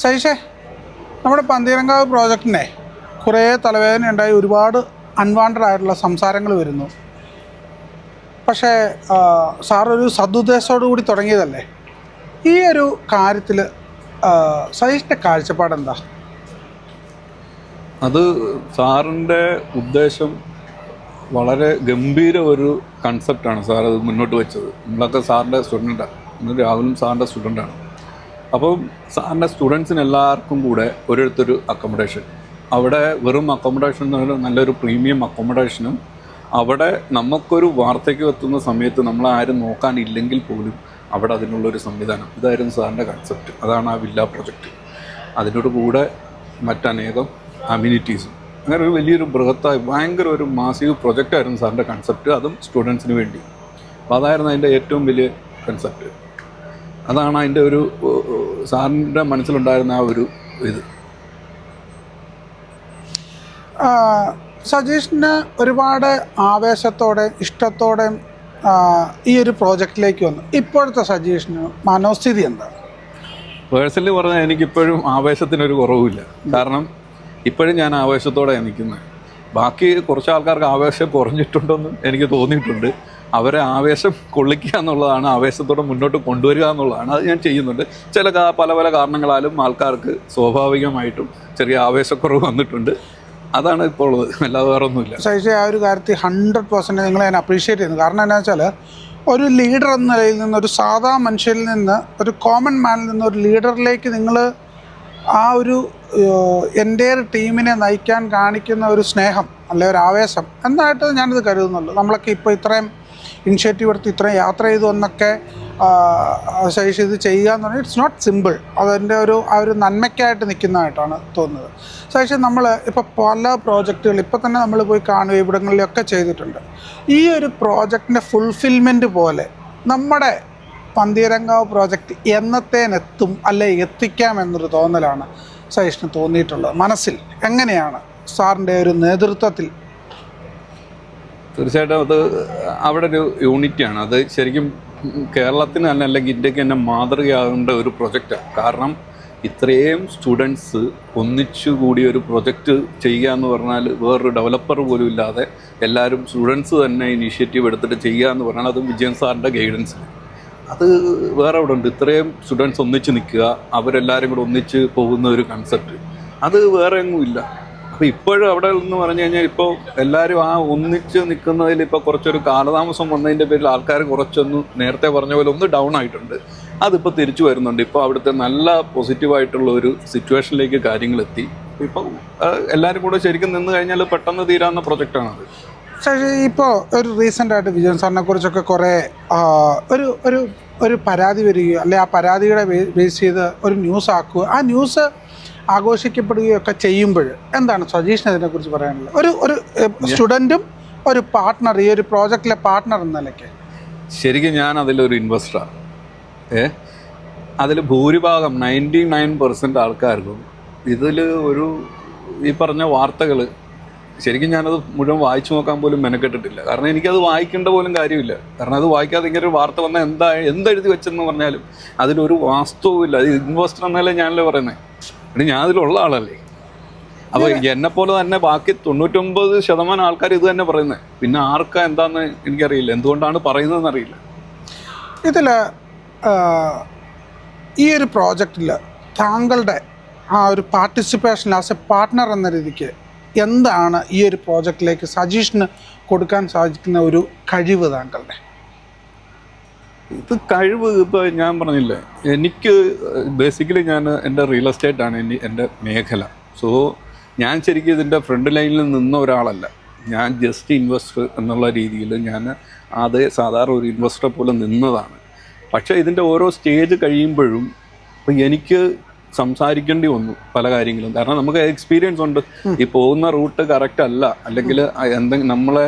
സൈഷേ, നമ്മുടെ പന്തീരങ്കാവ് പ്രോജക്റ്റിനെ കുറേ തലവേദന ഉണ്ടായി, ഒരുപാട് അൺവാണ്ടഡ് ആയിട്ടുള്ള സംസാരങ്ങൾ വരുന്നു. പക്ഷേ സാറൊരു സദുദ്ദേശത്തോടു കൂടി തുടങ്ങിയതല്ലേ? ഈ ഒരു കാര്യത്തിൽ സൈഷിൻ്റെ കാഴ്ചപ്പാടെന്താ? അത് സാറിൻ്റെ ഉദ്ദേശം വളരെ ഗംഭീര ഒരു കൺസെപ്റ്റാണ് സാർ അത് മുന്നോട്ട് വെച്ചത്. നമ്മളൊക്കെ സാറിൻ്റെ സ്റ്റുഡൻ്റാണ്, ഇന്ന് രാഹുലും സാറിൻ്റെ സ്റ്റുഡൻ്റാണ്. അപ്പം സാറിൻ്റെ സ്റ്റുഡൻസിന് എല്ലാവർക്കും കൂടെ ഒരിടത്തൊരു അക്കോമഡേഷൻ, അവിടെ വെറും അക്കോമഡേഷൻ എന്ന് പറഞ്ഞാൽ നല്ലൊരു പ്രീമിയം അക്കോമഡേഷനും, അവിടെ നമുക്കൊരു വാർത്തയ്ക്ക് എത്തുന്ന സമയത്ത് നമ്മളാരും നോക്കാനില്ലെങ്കിൽ പോലും അവിടെ അതിനുള്ളൊരു സംവിധാനം, ഇതായിരുന്നു സാറിൻ്റെ കൺസെപ്റ്റ്. അതാണ് ആ വില്ല പ്രൊജക്റ്റ്. അതിനോട് കൂടെ മറ്റനേകം അമ്യൂണിറ്റീസും, അങ്ങനെ ഒരു വലിയൊരു ബൃഹത്തായി ഭയങ്കര ഒരു മാസീവ് പ്രൊജക്റ്റായിരുന്നു സാറിൻ്റെ കൺസെപ്റ്റ്, അതും സ്റ്റുഡൻസിന് വേണ്ടി. അപ്പോൾ അതായിരുന്നു അതിൻ്റെ ഏറ്റവും വലിയ കൺസെപ്റ്റ്. അതാണ് അതിൻ്റെ ഒരു സാറിൻ്റെ മനസ്സിലുണ്ടായിരുന്ന ആ ഒരു ഇത്. സജീഷിന് ഒരുപാട് ആവേശത്തോടെ ഇഷ്ടത്തോടെ ഈ ഒരു പ്രോജക്റ്റിലേക്ക് വന്നു. ഇപ്പോഴത്തെ സജീഷിന് മനോസ്ഥിതി എന്താണ്? പേഴ്സണലി പറഞ്ഞാൽ എനിക്കിപ്പോഴും ആവേശത്തിനൊരു കുറവുമില്ല. കാരണം ഇപ്പോഴും ഞാൻ ആവേശത്തോടെ നിൽക്കുന്നത്. ബാക്കി കുറച്ച് ആൾക്കാർക്ക് ആവേശം കുറഞ്ഞിട്ടുണ്ടെന്നും എനിക്ക് തോന്നിയിട്ടുണ്ട്. അവരെ ആവേശം കൊള്ളിക്കുക എന്നുള്ളതാണ്, ആവേശത്തോടെ മുന്നോട്ട് കൊണ്ടുവരിക എന്നുള്ളതാണ്. അത് ഞാൻ ചെയ്യുന്നുണ്ട്. പല പല കാരണങ്ങളാലും ആൾക്കാർക്ക് സ്വാഭാവികമായിട്ടും ചെറിയ ആവേശക്കുറവ് വന്നിട്ടുണ്ട്. അതാണ് ഇപ്പോൾ ഉള്ളത്, അല്ലാതെ വേറെ ഒന്നുമില്ല. സൈഷ, ആ ഒരു കാര്യത്തിൽ 100% നിങ്ങൾ ഞാൻ അപ്രീഷിയേറ്റ് ചെയ്യുന്നു. കാരണം എന്താ വെച്ചാൽ, ഒരു ലീഡർ എന്ന നിലയിൽ നിന്ന്, ഒരു സാധാ മനുഷ്യരിൽ നിന്ന്, ഒരു കോമൺ മാനിൽ നിന്ന് ഒരു ലീഡറിലേക്ക് നിങ്ങൾ ആ ഒരു എൻ്റെ ടീമിനെ നയിക്കാൻ കാണിക്കുന്ന ഒരു സ്നേഹം അല്ലെ ഒരു ആവേശം എന്നായിട്ട് ഞാനിത് കരുതുന്നുള്ളൂ. നമ്മളൊക്കെ ഇപ്പോൾ ഇത്രയും ഇനിഷ്യേറ്റീവ് എടുത്ത് ഇത്രയും യാത്ര ചെയ്തു എന്നൊക്കെ സജീഷ് ഇത് ചെയ്യുക എന്ന് പറഞ്ഞാൽ ഇറ്റ്സ് നോട്ട് സിമ്പിൾ. അതിൻ്റെ ആ ഒരു നന്മയ്ക്കായിട്ട് നിൽക്കുന്നതായിട്ടാണ് തോന്നുന്നത്. സജീഷ്, നമ്മൾ ഇപ്പോൾ പല പ്രോജക്റ്റുകൾ ഇപ്പോൾ തന്നെ നമ്മൾ പോയി കാണുക ഇവിടങ്ങളിലൊക്കെ ചെയ്തിട്ടുണ്ട്. ഈ ഒരു പ്രോജക്റ്റിൻ്റെ ഫുൾഫിൽമെൻറ്റ് പോലെ നമ്മുടെ പന്തീരങ്കാവ് പ്രോജക്റ്റ് എന്നത്തേനെത്തും അല്ലെ എത്തിക്കാം എന്നൊരു തോന്നലാണ് സജീഷിന് തോന്നിയിട്ടുള്ളത് മനസ്സിൽ. എങ്ങനെയാണ് സാറിൻ്റെ ഒരു നേതൃത്വത്തിൽ? തീർച്ചയായിട്ടും അത് അവിടെ ഒരു യൂണിറ്റിയാണ്. അത് ശരിക്കും കേരളത്തിന് തന്നെ അല്ലെങ്കിൽ ഇന്ത്യക്ക് തന്നെ മാതൃകയാകേണ്ട ഒരു പ്രൊജക്റ്റാണ്. കാരണം ഇത്രയും സ്റ്റുഡൻസ് ഒന്നിച്ചുകൂടി ഒരു പ്രൊജക്റ്റ് ചെയ്യുക എന്ന് പറഞ്ഞാൽ, വേറൊരു ഡെവലപ്പർ പോലും ഇല്ലാതെ എല്ലാവരും സ്റ്റുഡൻസ് തന്നെ ഇനീഷ്യേറ്റീവ് എടുത്തിട്ട് ചെയ്യുക എന്ന് പറഞ്ഞാൽ, അതും വിജയൻ സാറിൻ്റെ ഗൈഡൻസിൽ അത് വേറെ അവിടെ ഉണ്ട്. ഇത്രയും സ്റ്റുഡൻസ് ഒന്നിച്ച് നിൽക്കുക, അവരെല്ലാവരും കൂടെ ഒന്നിച്ച് പോകുന്ന ഒരു കൺസെപ്റ്റ്, അത് വേറെ എങ്ങും ഇല്ല. അപ്പോൾ ഇപ്പോഴും അവിടെ എന്ന് പറഞ്ഞു കഴിഞ്ഞാൽ, ഇപ്പോൾ എല്ലാവരും ആ ഒന്നിച്ച് നിൽക്കുന്നതിൽ ഇപ്പോൾ കുറച്ചൊരു കാലതാമസം വന്നതിൻ്റെ പേരിൽ ആൾക്കാർ കുറച്ചൊന്ന് നേരത്തെ പറഞ്ഞ പോലെ ഒന്ന് ഡൗൺ ആയിട്ടുണ്ട്. അതിപ്പോൾ തിരിച്ചു വരുന്നുണ്ട്. ഇപ്പോൾ അവിടുത്തെ നല്ല പോസിറ്റീവായിട്ടുള്ള ഒരു സിറ്റുവേഷനിലേക്ക് കാര്യങ്ങളെത്തി. ഇപ്പോൾ എല്ലാവരും കൂടെ ശരിക്കും നിന്ന് കഴിഞ്ഞാൽ പെട്ടെന്ന് തീരാവുന്ന പ്രൊജക്റ്റാണത്. പക്ഷേ ഇപ്പോൾ ഒരു റീസെൻ്റായിട്ട് വിജയൻ സാറിനെ കുറിച്ചൊക്കെ കുറേ ഒരു പരാതി വരികയോ അല്ലെ ആ പരാതിയുടെ ബേസ് ചെയ്ത് ഒരു ന്യൂസ് ആക്കുക, ആ ന്യൂസ് ആഘോഷിക്കപ്പെടുകയൊക്കെ ചെയ്യുമ്പോൾ എന്താണ് സജീഷിന് ഇതിനെക്കുറിച്ച് പറയാനുള്ളത്? ഒരു സ്റ്റുഡൻറ്റും ഒരു പാർട്ട്ണർ, ഈ ഒരു പ്രോജക്റ്റിലെ പാർട്ട്ണർ എന്ന നിലയ്ക്ക്. ശരിക്കും ഞാൻ അതിലൊരു ഇൻവെസ്റ്ററാണ്. അതിൽ ഭൂരിഭാഗം 99% ആൾക്കാർക്കും ഇതിൽ ഈ പറഞ്ഞ വാർത്തകൾ ശരിക്കും ഞാനത് മുഴുവൻ വായിച്ചു നോക്കാൻ പോലും മെനക്കെട്ടിട്ടില്ല. കാരണം എനിക്കത് വായിക്കേണ്ട പോലും കാര്യമില്ല. കാരണം അത് വായിക്കാതെ ഇങ്ങനെ ഒരു വാർത്ത വന്നാൽ എന്തെഴുതി വെച്ചെന്ന് പറഞ്ഞാലും അതിലൊരു വാസ്തവമില്ല. അത് ഇൻവെസ്റ്റർ എന്നല്ലേ ഞാനല്ലേ പറയുന്നത്. ഞാൻ അതിലുള്ള ആളല്ലേ. അപ്പോൾ എന്നെപ്പോലെ തന്നെ ബാക്കി 99% ആൾക്കാർ ഇത് തന്നെ പറയുന്നത്. പിന്നെ ആർക്കാ എന്താണെന്ന് എനിക്കറിയില്ല, എന്തുകൊണ്ടാണ് പറയുന്നതെന്ന് അറിയില്ല. ഇതിൽ ഈ ഒരു പ്രോജക്റ്റിൽ താങ്കളുടെ ആ ഒരു പാർട്ടിസിപ്പേഷൻ ആസ് എ പാർട്ട്ണർ എന്ന രീതിക്ക് എന്താണ് ഈ ഒരു പ്രോജക്റ്റിലേക്ക് സജീഷിന് കൊടുക്കാൻ സാധിക്കുന്ന ഒരു കഴിവ് താങ്കളുടെ? ഇത് കഴിവ് ഇപ്പോൾ ഞാൻ പറഞ്ഞില്ലേ, എനിക്ക് ബേസിക്കലി എൻ്റെ റിയൽ എസ്റ്റേറ്റാണ് എൻ്റെ മേഖല. സോ ഞാൻ ശരിക്കും ഇതിൻ്റെ ഫ്രണ്ട് ലൈനിൽ നിന്ന ഒരാളല്ല. ഞാൻ ജസ്റ്റ് ഇൻവെസ്റ്റർ എന്നുള്ള രീതിയിൽ ഞാൻ അതേ സാധാരണ ഒരു ഇൻവെസ്റ്ററെ പോലെ നിന്നതാണ്. പക്ഷേ ഇതിൻ്റെ ഓരോ സ്റ്റേജ് കഴിയുമ്പോഴും ഇപ്പോൾ എനിക്ക് സംസാരിക്കേണ്ടി വന്നു പല കാര്യങ്ങളും. കാരണം നമുക്ക് എക്സ്പീരിയൻസ് ഉണ്ട്. ഈ പോകുന്ന റൂട്ട് കറക്റ്റ് അല്ല, അല്ലെങ്കിൽ എന്തെങ്കിലും നമ്മളെ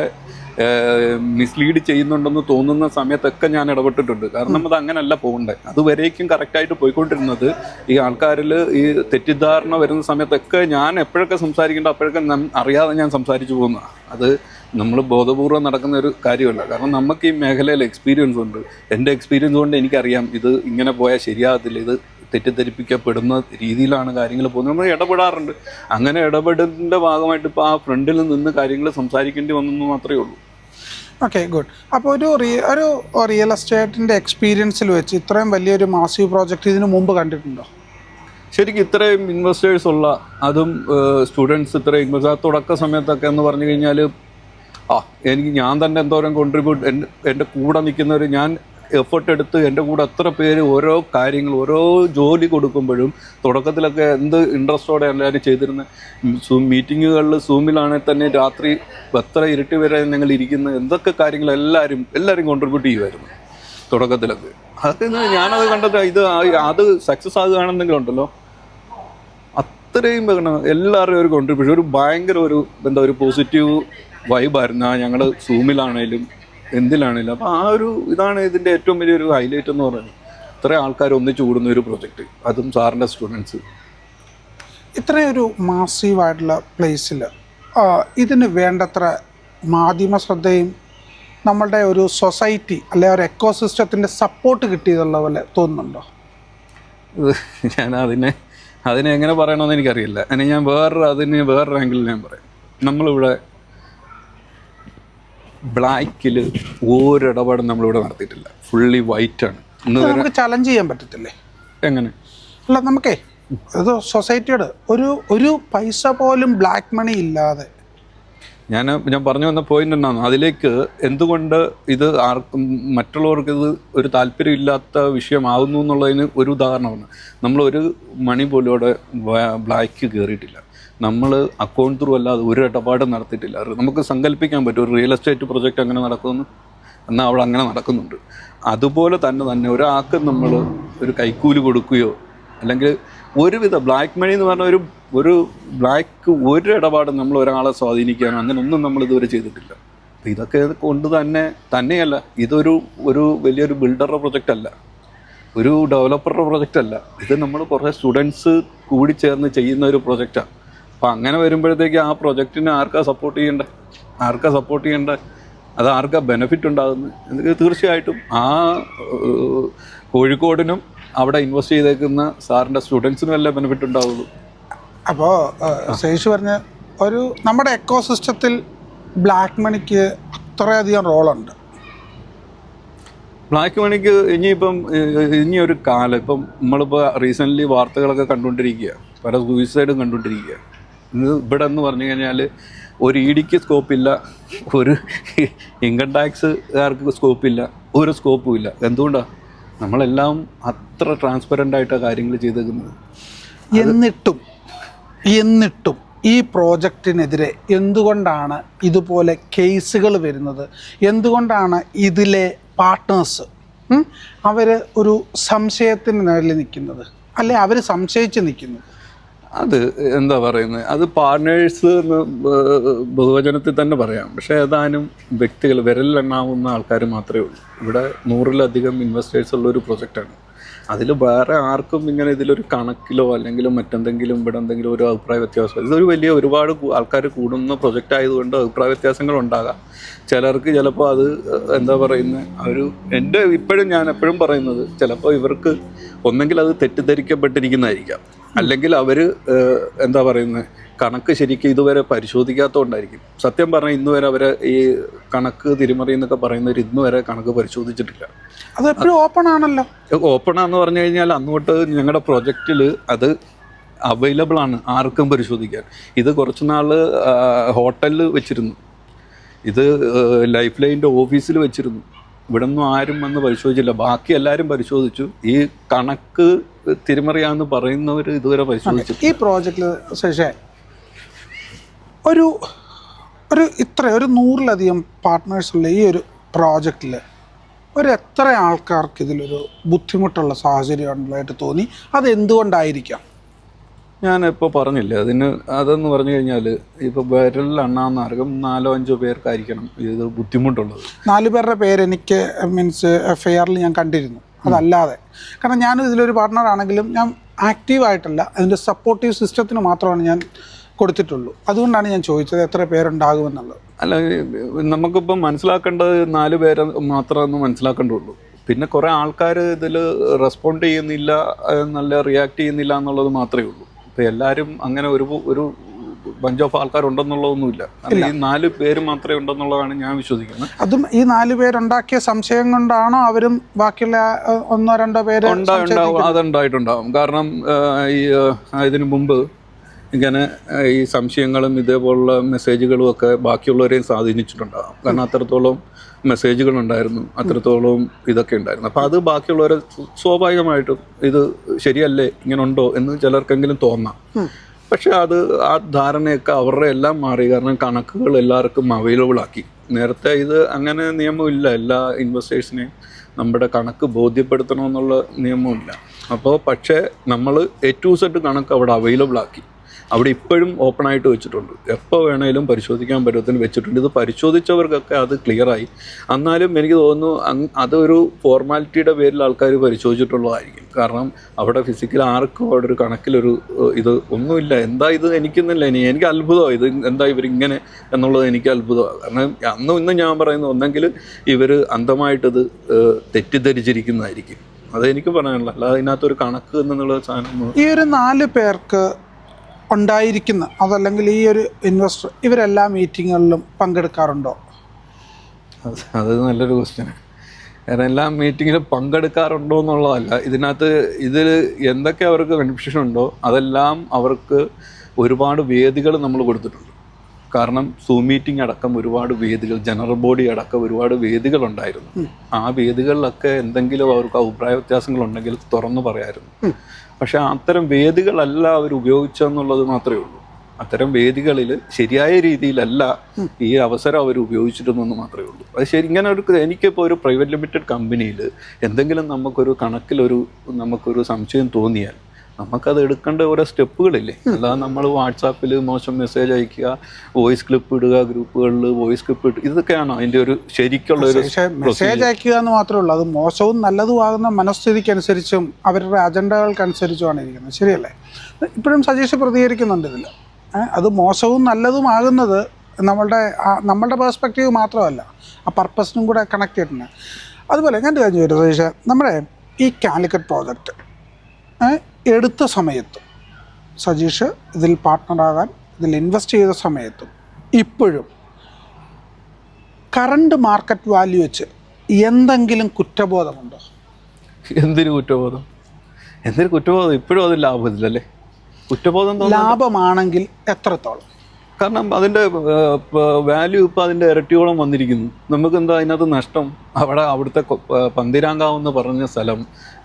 മിസ്ലീഡ് ചെയ്യുന്നുണ്ടെന്ന് തോന്നുന്ന സമയത്തൊക്കെ ഞാൻ ഇടപെട്ടിട്ടുണ്ട്. കാരണം അത് അങ്ങനെയല്ല പോകണ്ടേ. അതുവരേക്കും കറക്റ്റായിട്ട് പോയിക്കൊണ്ടിരുന്നത് ഈ ആൾക്കാരിൽ ഈ തെറ്റിദ്ധാരണ വരുന്ന സമയത്തൊക്കെ ഞാൻ എപ്പോഴൊക്കെ സംസാരിക്കേണ്ട അപ്പോഴൊക്കെ അറിയാതെ ഞാൻ സംസാരിച്ചു പോകുന്ന അത് നമ്മൾ ബോധപൂർവ്വം നടക്കുന്ന ഒരു കാര്യമല്ല. കാരണം നമുക്ക് ഈ മേഖലയിൽ എക്സ്പീരിയൻസ് ഉണ്ട്. എൻ്റെ എക്സ്പീരിയൻസ് കൊണ്ട് എനിക്കറിയാം ഇത് ഇങ്ങനെ പോയാൽ ശരിയാകത്തില്ല, ഇത് തെറ്റിദ്ധരിപ്പിക്കപ്പെടുന്ന രീതിയിലാണ് കാര്യങ്ങൾ പോകുന്നത്. നമ്മൾ ഇടപെടാറുണ്ട്. അങ്ങനെ ഇടപെടലിൻ്റെ ഭാഗമായിട്ട് ഇപ്പോൾ ആ ഫ്രണ്ടിൽ നിന്ന് കാര്യങ്ങൾ സംസാരിക്കേണ്ടി വന്നെന്ന് മാത്രമേ ഉള്ളൂ. Okay, good. അപ്പോൾ ഒരു റിയൽ എസ്റ്റേറ്റിൻ്റെ എക്സ്പീരിയൻസിൽ വെച്ച് ഇത്രയും വലിയൊരു മാസീവ് പ്രോജക്റ്റ് ഇതിനു മുമ്പ് കണ്ടിട്ടുണ്ടോ? ശരിക്കും ഇത്രയും ഇൻവെസ്റ്റേഴ്സ് ഉള്ള, അതും സ്റ്റുഡൻസ് ഇത്രയും ഇൻവെസ്റ്റ് തുടക്ക സമയത്തൊക്കെ എന്ന് പറഞ്ഞു കഴിഞ്ഞാൽ ഞാൻ തന്നെ എന്തോരം കോൺട്രിബ്യൂട്ട്, എൻ്റെ കൂടെ നിൽക്കുന്നവർ, ഞാൻ എഫേർട്ട് എടുത്ത് എൻ്റെ കൂടെ എത്ര പേര് ഓരോ കാര്യങ്ങൾ ഓരോ ജോലി കൊടുക്കുമ്പോഴും തുടക്കത്തിലൊക്കെ എന്ത് ഇൻട്രസ്റ്റോടെ എല്ലാവരും ചെയ്തിരുന്നത്. മീറ്റിങ്ങുകളിൽ സൂമിലാണെങ്കിൽ തന്നെ രാത്രി എത്ര ഇരുട്ടി വരെ ഞങ്ങൾ ഇരിക്കുന്ന എന്തൊക്കെ കാര്യങ്ങൾ എല്ലാവരും കോൺട്രിബ്യൂട്ട് ചെയ്യുമായിരുന്നു തുടക്കത്തിലൊക്കെ. അതൊക്കെ ഞാനത് കണ്ടത് അത് സക്സസ് ആകുകയാണെന്നെങ്കിലുണ്ടല്ലോ അത്രയും എല്ലാവരുടെയും ഒരു കോൺട്രിബ്യൂഷൻ, ഒരു ഭയങ്കര ഒരു പോസിറ്റീവ് വൈബായിരുന്നു. ഞങ്ങൾ സൂമിലാണേലും എന്തിലാണേലും. അപ്പോൾ ആ ഒരു ഇതാണ് ഇതിൻ്റെ ഏറ്റവും വലിയൊരു ഹൈലൈറ്റ് എന്ന് പറയുന്നത്. ഇത്രയും ആൾക്കാർ ഒന്നിച്ചു കൂടുന്ന ഒരു പ്രൊജക്റ്റ്, അതും സാറിൻ്റെ സ്റ്റുഡൻസ്. ഇത്രയൊരു മാസീവായിട്ടുള്ള പ്ലേസിൽ ഇതിന് വേണ്ടത്ര മാധ്യമ ശ്രദ്ധയും നമ്മളുടെ ഒരു സൊസൈറ്റി അല്ലെ ഒരു എക്കോസിസ്റ്റത്തിൻ്റെ സപ്പോർട്ട് കിട്ടിയതുള്ള പോലെ തോന്നുന്നുണ്ടോ? ഞാൻ അതിനെ എങ്ങനെ പറയണമെന്ന് എനിക്കറിയില്ല. ഞാൻ വേറൊരു ആംഗിളിൽ ഞാൻ പറയാം. നമ്മളിവിടെ ബ്ലാക്കിൽ ഒരിടപാടും നമ്മളിവിടെ നടത്തിയിട്ടില്ല. ഫുള്ളി വൈറ്റാണ്. നമുക്ക് ചലഞ്ച് ചെയ്യാൻ പറ്റത്തില്ലേ? എങ്ങനെ? അല്ല, നമുക്കേ അത് സൊസൈറ്റിയോട് ഒരു പൈസ പോലും ബ്ലാക്ക് മണി ഇല്ലാതെ. ഞാൻ പറഞ്ഞു വന്ന പോയിന്റ് എന്നാണ് അതിലേക്ക് എന്തുകൊണ്ട് ഇത് ആർക്കും മറ്റുള്ളവർക്ക് ഇത് ഒരു താല്പര്യമില്ലാത്ത വിഷയമാകുന്നു എന്നുള്ളതിന് ഒരു ഉദാഹരണമാണ്. നമ്മളൊരു മണി പോലും അവിടെ ബ്ലാക്ക് കയറിയിട്ടില്ല. നമ്മൾ അക്കൗണ്ട് ത്രൂ അല്ലാതെ ഒരു ഇടപാടും നടത്തിയിട്ടില്ല. നമുക്ക് സങ്കല്പിക്കാൻ പറ്റും ഒരു റിയൽ എസ്റ്റേറ്റ് പ്രൊജക്റ്റ് അങ്ങനെ നടക്കുമെന്ന്. എന്നാൽ അവിടെ അങ്ങനെ നടക്കുന്നുണ്ട്. അതുപോലെ തന്നെ ഒരാൾക്ക് നമ്മൾ ഒരു കൈക്കൂലി കൊടുക്കുകയോ അല്ലെങ്കിൽ ഒരുവിധ ബ്ലാക്ക് മണി എന്ന് പറഞ്ഞ ഒരു ബ്ലാക്ക് ഒരു ഇടപാടും നമ്മൾ ഒരാളെ സ്വാധീനിക്കാനോ അങ്ങനെ ഒന്നും നമ്മൾ ഇതുവരെ ചെയ്തിട്ടില്ല. അപ്പോൾ ഇതൊക്കെ കൊണ്ട് തന്നെയല്ല ഒരു വലിയൊരു ബിൽഡറുടെ പ്രൊജക്റ്റ് അല്ല, ഒരു ഡെവലപ്പറുടെ പ്രൊജക്റ്റ് അല്ല. ഇത് നമ്മൾ കുറേ സ്റ്റുഡൻസ് കൂടി ചേർന്ന് ചെയ്യുന്ന ഒരു പ്രൊജക്റ്റാണ്. അപ്പോൾ അങ്ങനെ വരുമ്പോഴത്തേക്ക് ആ പ്രൊജക്റ്റിനെ ആർക്കാ സപ്പോർട്ട് ചെയ്യേണ്ടത്, അത് ആർക്കാ ബെനിഫിറ്റ് ഉണ്ടാകുന്നത്? തീർച്ചയായിട്ടും ആ കോഴിക്കോടിനും അവിടെ ഇൻവെസ്റ്റ് ചെയ്തേക്കുന്ന സാറിൻ്റെ സ്റ്റുഡൻസിനും എല്ലാം ബെനിഫിറ്റ് ഉണ്ടാവുള്ളൂ. അപ്പോൾ ശേഷി പറഞ്ഞ നമ്മുടെ എക്കോസിസ്റ്റത്തിൽ ബ്ലാക്ക് മണിക്ക് അത്രയധികം റോളുണ്ട്. ബ്ലാക്ക് മണിക്ക് ഇനിയൊരു കാലം ഇപ്പം നമ്മളിപ്പോൾ റീസെൻ്റ്ലി വാർത്തകളൊക്കെ കണ്ടുകൊണ്ടിരിക്കുക, പല സൂയിസൈഡും കണ്ടുകൊണ്ടിരിക്കുക. ഇവിടെ എന്ന് പറഞ്ഞു കഴിഞ്ഞാൽ ഒരു ഇഡിക്ക് സ്കോപ്പില്ല, ഒരു ഇൻകം ടാക്സുകാർക്ക് സ്കോപ്പില്ല, ഒരു സ്കോപ്പും ഇല്ല. എന്തുകൊണ്ടാണ്? നമ്മളെല്ലാം അത്ര ട്രാൻസ്പെറൻ്റ് ആയിട്ടാണ് കാര്യങ്ങൾ ചെയ്തേക്കുന്നത്. എന്നിട്ടും ഈ പ്രോജക്റ്റിനെതിരെ എന്തുകൊണ്ടാണ് ഇതുപോലെ കേസുകൾ വരുന്നത്? എന്തുകൊണ്ടാണ് ഇതിലെ പാർട്ട്നേഴ്സ് അവർ ഒരു സംശയത്തിന് നേരിൽ നിൽക്കുന്നത്, അല്ലെ അവർ സംശയിച്ച് നിൽക്കുന്നത്? അത് എന്താ പറയുന്നത്, അത് പാർട്ട്നേഴ്സ് എന്ന് ബഹുവചനത്തിൽ തന്നെ പറയാം. പക്ഷേ ഏതാനും വ്യക്തികൾ, വിരലിലെണ്ണാവുന്ന ആൾക്കാർ മാത്രമേ ഉള്ളൂ. ഇവിടെ 100-ലധികം ഇൻവെസ്റ്റേഴ്സ് ഉള്ളൊരു പ്രൊജക്റ്റാണ്. അതിൽ വേറെ ആർക്കും ഇങ്ങനെ ഇതിലൊരു കണക്കിലോ അല്ലെങ്കിൽ മറ്റെന്തെങ്കിലും ഇവിടെ എന്തെങ്കിലും ഒരു അഭിപ്രായ വ്യത്യാസം, ഇതൊരു ഒരുപാട് ആൾക്കാർ കൂടുന്ന പ്രൊജക്റ്റ് ആയതുകൊണ്ട് അഭിപ്രായ വ്യത്യാസങ്ങൾ ഉണ്ടാകാം. ചിലർക്ക് ചിലപ്പോൾ അത് എന്താ പറയുന്നത്, ഞാൻ എപ്പോഴും പറയുന്നത്, ചിലപ്പോൾ ഇവർക്ക് ഒന്നെങ്കിൽ അത് തെറ്റിദ്ധരിക്കപ്പെട്ടിരിക്കുന്നതായിരിക്കാം, അല്ലെങ്കിൽ അവർ എന്താ പറയുന്നത് കണക്ക് ശരിക്കും ഇതുവരെ പരിശോധിക്കാത്തതുകൊണ്ടായിരിക്കും. സത്യം പറഞ്ഞാൽ ഇന്ന് വരെ അവരെ ഈ കണക്ക് തിരിമറി എന്നൊക്കെ പറയുന്നവർ ഇന്ന് വരെ കണക്ക് പരിശോധിച്ചിട്ടില്ല. അത് എപ്പോഴും ഓപ്പൺ ആണല്ലോ. ഓപ്പണാന്ന് പറഞ്ഞു കഴിഞ്ഞാൽ അങ്ങോട്ട് ഞങ്ങളുടെ പ്രൊജക്റ്റിൽ അത് അവൈലബിൾ ആണ് ആർക്കും പരിശോധിക്കാൻ. ഇത് കുറച്ച് നാൾ ഹോട്ടലിൽ വെച്ചിരുന്നു, ഇത് ലൈഫ് ലൈനിൻ്റെ ഓഫീസിൽ വെച്ചിരുന്നു. ഇവിടെ ഒന്നും ആരും വന്ന് പരിശോധിച്ചില്ല. ബാക്കി എല്ലാവരും പരിശോധിച്ചു. ഈ കണക്ക് തിരിമറിയാന്ന് പറയുന്നവർ ഇതുവരെ പരിശോധിച്ചു. ഈ പ്രോജക്റ്റിൽ ശേഷേ ഒരു 100-ലധികം പാർട്ട്നേഴ്സുള്ള ഈ ഒരു പ്രോജക്റ്റിൽ എത്ര ആൾക്കാർക്ക് ഇതിലൊരു ബുദ്ധിമുട്ടുള്ള സാഹചര്യം ഉള്ളതായിട്ട് തോന്നി? അതെന്തുകൊണ്ടായിരിക്കാം? ഞാനിപ്പോൾ പറഞ്ഞില്ലേ അതെന്ന് പറഞ്ഞു കഴിഞ്ഞാൽ ഇപ്പോൾ വിരലിലെണ്ണാവുന്ന 4-5 പേർക്കായിരിക്കണം ഇത് ബുദ്ധിമുട്ടുള്ളത്. 4 പേരുടെ പേര് എനിക്ക് FIR ഞാൻ കണ്ടിരുന്നു. അതല്ലാതെ, കാരണം ഞാനും ഇതിലൊരു പാർട്ട്ണർ ആണെങ്കിലും ഞാൻ ആക്റ്റീവായിട്ടല്ല, അതിൻ്റെ സപ്പോർട്ടീവ് സിസ്റ്റത്തിന് മാത്രമാണ് ഞാൻ കൊടുത്തിട്ടുള്ളൂ. അതുകൊണ്ടാണ് ഞാൻ ചോദിച്ചത് എത്ര പേരുണ്ടാകുമെന്നുള്ളത്. അല്ല, നമുക്കിപ്പം മനസ്സിലാക്കേണ്ടത് 4 പേരെ മാത്രമേ മനസ്സിലാക്കേണ്ടുള്ളൂ. പിന്നെ കുറേ ആൾക്കാർ ഇതിൽ റെസ്പോണ്ട് ചെയ്യുന്നില്ല, നല്ല റിയാക്ട് ചെയ്യുന്നില്ല എന്നുള്ളത് മാത്രമേ ഉള്ളൂ. ഇപ്പോൾ എല്ലാവരും അങ്ങനെ ഒരു ബഞ്ച് ഓഫ് ആൾക്കാരുണ്ടെന്നുള്ളതൊന്നുമില്ല. ഈ 4 പേര് മാത്രമേ ഉണ്ടെന്നുള്ളതാണ് ഞാൻ വിശ്വസിക്കുന്നത്. അതും ഈ 4 പേരുണ്ടാക്കിയ സംശയം കൊണ്ടാണോ അവരും ബാക്കിയുള്ള 1-2 പേര് അതുണ്ടായിട്ടുണ്ടാവും. കാരണം ഇതിനു മുമ്പ് ഇങ്ങനെ ഈ സംശയങ്ങളും ഇതേപോലുള്ള മെസ്സേജുകളും ഒക്കെ ബാക്കിയുള്ളവരെയും സ്വാധീനിച്ചിട്ടുണ്ടാകും. കാരണം അത്രത്തോളം മെസ്സേജുകളുണ്ടായിരുന്നു, അത്രത്തോളം ഇതൊക്കെ ഉണ്ടായിരുന്നു. അപ്പോൾ അത് ബാക്കിയുള്ളവരെ സ്വാഭാവികമായിട്ടും ഇത് ശരിയല്ലേ, ഇങ്ങനെ ഉണ്ടോ എന്ന് ചിലർക്കെങ്കിലും തോന്നാം. പക്ഷെ ആ ധാരണയൊക്കെ അവരുടെ എല്ലാം മാറി. കാരണം കണക്കുകൾ എല്ലാവർക്കും അവൈലബിൾ ആക്കി. നേരത്തെ ഇത് അങ്ങനെ നിയമമില്ല, എല്ലാ ഇൻവെസ്റ്റേഴ്സിനെയും നമ്മുടെ കണക്ക് ബോധ്യപ്പെടുത്തണമെന്നുള്ള നിയമമില്ല. അപ്പോൾ പക്ഷേ നമ്മൾ A to Z കണക്ക് അവിടെ അവൈലബിൾ ആക്കി. അവിടെ ഇപ്പോഴും ഓപ്പണായിട്ട് വെച്ചിട്ടുണ്ട്, എപ്പോൾ വേണേലും പരിശോധിക്കാൻ പറ്റത്തിന് വെച്ചിട്ടുണ്ട്. ഇത് പരിശോധിച്ചവർക്കൊക്കെ അത് ക്ലിയറായി. എന്നാലും എനിക്ക് തോന്നുന്നു അതൊരു ഫോർമാലിറ്റിയുടെ പേരിൽ ആൾക്കാർ പരിശോധിച്ചിട്ടുള്ളതായിരിക്കും. കാരണം അവിടെ ഫിസിക്കൽ ആർക്കും അവിടെ ഒരു കണക്കിലൊരു ഇത് ഒന്നുമില്ല. എന്താ ഇത് എനിക്കൊന്നുമില്ല, എനിക്ക് അത്ഭുതമാണ് ഇത് എന്താ ഇവരിങ്ങനെ എന്നുള്ളത് എനിക്ക് അത്ഭുതമാണ്. കാരണം ഇന്നും ഞാൻ പറയുന്നത് ഒന്നെങ്കിൽ ഇവർ അന്ധമായിട്ടത് തെറ്റിദ്ധരിച്ചിരിക്കുന്നതായിരിക്കും. അതെനിക്ക് പറയാനുള്ളത്. അല്ലാതെ അതിനകത്തൊരു കണക്ക് എന്നുള്ള സാധനം ഈ ഒരു 4 പേർക്ക് ഉണ്ടായിരിക്കുന്ന അതല്ലെങ്കിൽ ഈ ഒരു ഇൻവെസ്റ്റർ ഇവരെല്ലാ മീറ്റിങ്ങുകളിലും പങ്കെടുക്കാറുണ്ടോ? അത് നല്ലൊരു ക്വസ്റ്റ്യനാണ്. കാരണം എല്ലാ മീറ്റിങ്ങിലും പങ്കെടുക്കാറുണ്ടോ എന്നുള്ളതല്ല, ഇതിൽ എന്തൊക്കെ അവർക്ക് കൺഫ്യൂഷൻ ഉണ്ടോ അതെല്ലാം അവർക്ക് ഒരുപാട് വേദികൾ നമ്മൾ കൊടുത്തിട്ടുണ്ട്. കാരണം സൂം മീറ്റിംഗ് അടക്കം ഒരുപാട് വേദികൾ, ജനറൽ ബോഡി അടക്കം ഒരുപാട് വേദികളുണ്ടായിരുന്നു. ആ വേദികളിലൊക്കെ എന്തെങ്കിലും അവർക്ക് അഭിപ്രായ വ്യത്യാസങ്ങളുണ്ടെങ്കിൽ തുറന്നു പറയാമായിരുന്നു. പക്ഷെ അത്തരം വേദികളല്ല അവർ ഉപയോഗിച്ചെന്നുള്ളത് മാത്രമേ ഉള്ളൂ. അത്തരം വേദികളിൽ ശരിയായ രീതിയിലല്ല ഈ അവസരം അവർ ഉപയോഗിച്ചിരുന്നെന്ന് മാത്രമേ ഉള്ളൂ. അത് ശരി. ഇങ്ങനെ എനിക്കിപ്പോൾ ഒരു പ്രൈവറ്റ് ലിമിറ്റഡ് കമ്പനിയിൽ എന്തെങ്കിലും നമുക്കൊരു സംശയം തോന്നിയാൽ നമുക്കത് എടുക്കേണ്ട ഓരോ സ്റ്റെപ്പുകളില്ലേ. അല്ലാതെ നമ്മൾ വാട്സാപ്പിൽ മോശം മെസ്സേജ് അയക്കുക, വോയിസ് ക്ലിപ്പ് ഇടുക, ഗ്രൂപ്പുകളിൽ വോയിസ് ക്ലിപ്പ് ഇടുക, ഇതൊക്കെയാണോ അതിൻ്റെ ഒരു ശരിക്കുള്ള ഒരു മെസ്സേജ് അയക്കുക എന്ന് മാത്രമേ ഉള്ളൂ. അത് മോശവും നല്ലതുമാകുന്ന മനസ്ഥിതിക്കനുസരിച്ചും അവരുടെ അജണ്ടകൾക്കനുസരിച്ചുമാണ് ഇരിക്കുന്നത്. ശരിയല്ലേ? ഇപ്പോഴും സജീഷ് പ്രതികരിക്കുന്നുണ്ട് ഇതിൽ. അത് മോശവും നല്ലതുമാകുന്നത് നമ്മളുടെ പേഴ്സ്പെക്റ്റീവ് മാത്രമല്ല, ആ പർപ്പസിനും കൂടെ കണക്ട് ചെയ്തിട്ടുണ്ട്. അതുപോലെ ഞാൻ കാര്യം ചോദിച്ചു സജീഷ്, നമ്മുടെ ഈ കാലിക്കറ്റ് പ്രോജക്റ്റ് എടുത്ത സമയത്തും സജീഷ് ഇതിൽ പാർട്ട്ണറാകാൻ ഇതിൽ ഇൻവെസ്റ്റ് ചെയ്ത സമയത്തും ഇപ്പോഴും കറണ്ട് മാർക്കറ്റ് വാല്യൂ വെച്ച് എന്തെങ്കിലും കുറ്റബോധമുണ്ടോ? എന്തൊരു കുറ്റബോധം? ഇപ്പോഴും അത് ലാഭമില്ലല്ലേ? കുറ്റബോധം ലാഭമാണെങ്കിൽ എത്രത്തോളം? കാരണം അതിൻ്റെ വാല്യൂ ഇപ്പോൾ അതിൻ്റെ ഇരട്ടിയോളം വന്നിരിക്കുന്നു. നമുക്ക് എന്താ അതിനകത്ത് നഷ്ടം? അവിടുത്തെ പന്തിരാങ്കാവ് എന്ന് പറഞ്ഞ സ്ഥലം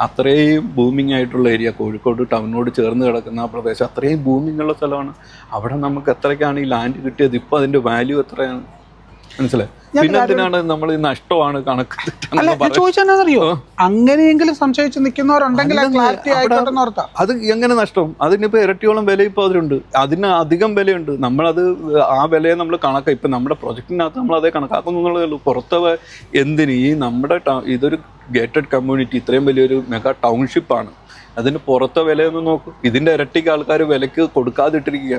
അത്രയും ബൂമിംഗ് ആയിട്ടുള്ള ഏരിയ, കോഴിക്കോട് ടൗണിനോട് ചേർന്ന് കിടക്കുന്ന ആ പ്രദേശം അത്രയും ബൂമിംഗ് ഉള്ള സ്ഥലമാണ്. അവിടെ നമുക്ക് എത്രയ്ക്കാണ് ഈ ലാൻഡ് കിട്ടിയത്? ഇപ്പോൾ അതിൻ്റെ വാല്യൂ എത്രയാണ്? മനസ്സിലായി? പിന്നെ എന്തിനാണ് നമ്മൾ ഈ നഷ്ടമാണ് കണക്ക് ചോദിച്ചറിയോ? അങ്ങനെയെങ്കിലും സംശയിച്ച് നിൽക്കുന്നവരുണ്ടെങ്കിൽ അത് എങ്ങനെ നഷ്ടം? അതിനിപ്പോൾ ഇരട്ടിയോളം വില ഇപ്പോൾ അതിലുണ്ട്, അതിന് അധികം വിലയുണ്ട്. നമ്മളത് ആ വിലയെ നമ്മൾ ഇപ്പം നമ്മുടെ പ്രൊജക്റ്റിനകത്ത് നമ്മൾ അതേ കണക്കാക്കുന്നു എന്നുള്ളതേ ഉള്ളൂ. പുറത്തെ എന്തിന് ഈ നമ്മുടെ ഇതൊരു ഗേറ്റഡ് കമ്മ്യൂണിറ്റി, ഇത്രയും വലിയൊരു മെഗാ ടൗൺഷിപ്പാണ്, അതിന് പുറത്തെ വിലയൊന്ന് നോക്കും. ഇതിൻ്റെ ഇരട്ടിക്ക് ആൾക്കാർ വിലക്ക് കൊടുക്കാതിട്ടിരിക്കുക.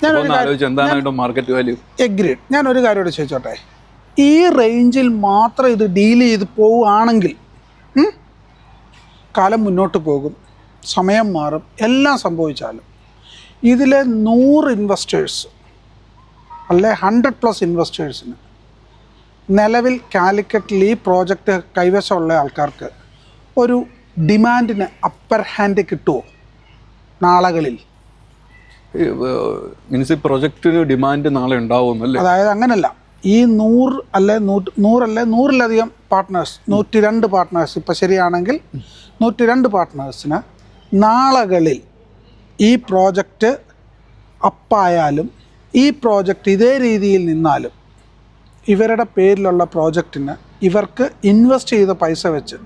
എന്താണ് മാർക്കറ്റ് വാല്യൂ? എഗ്രീഡ്. ഞാനൊരു കാര്യം കൂടെ ചോദിച്ചോട്ടെ, ഈ റേഞ്ചിൽ മാത്രം ഇത് ഡീൽ ചെയ്ത് പോവുകയാണെങ്കിൽ കാലം മുന്നോട്ട് പോകും, സമയം മാറും, എല്ലാം സംഭവിച്ചാലും ഇതിലെ 100 ഇൻവെസ്റ്റേഴ്സ് അല്ലെ 100+ ഇൻവെസ്റ്റേഴ്സിന് നിലവിൽ കാലിക്കറ്റിൽ ഈ പ്രോജക്റ്റ് കൈവശമുള്ള ആൾക്കാർക്ക് ഒരു ഡിമാൻഡിന് അപ്പർ ഹാൻഡ് കിട്ടുമോ നാളുകളിൽ? മീൻസ് ഈ പ്രൊജക്റ്റിന് ഡിമാൻഡ് നാളെ ഉണ്ടാവുമെന്നല്ലേ? അതായത് അങ്ങനല്ല, ഈ 100-100-100-ലധികം പാർട്ട്നേഴ്സ്, 102 പാർട്ട്നേഴ്സ് ഇപ്പം ശരിയാണെങ്കിൽ 102 പാർട്ട്നേഴ്സിന് നാളുകളിൽ ഈ പ്രോജക്റ്റ് അപ്പായാലും ഈ പ്രോജക്റ്റ് ഇതേ രീതിയിൽ നിന്നാലും ഇവരുടെ പേരിലുള്ള പ്രോജക്റ്റിന് ഇവർക്ക് ഇൻവെസ്റ്റ് ചെയ്ത പൈസ വെച്ച്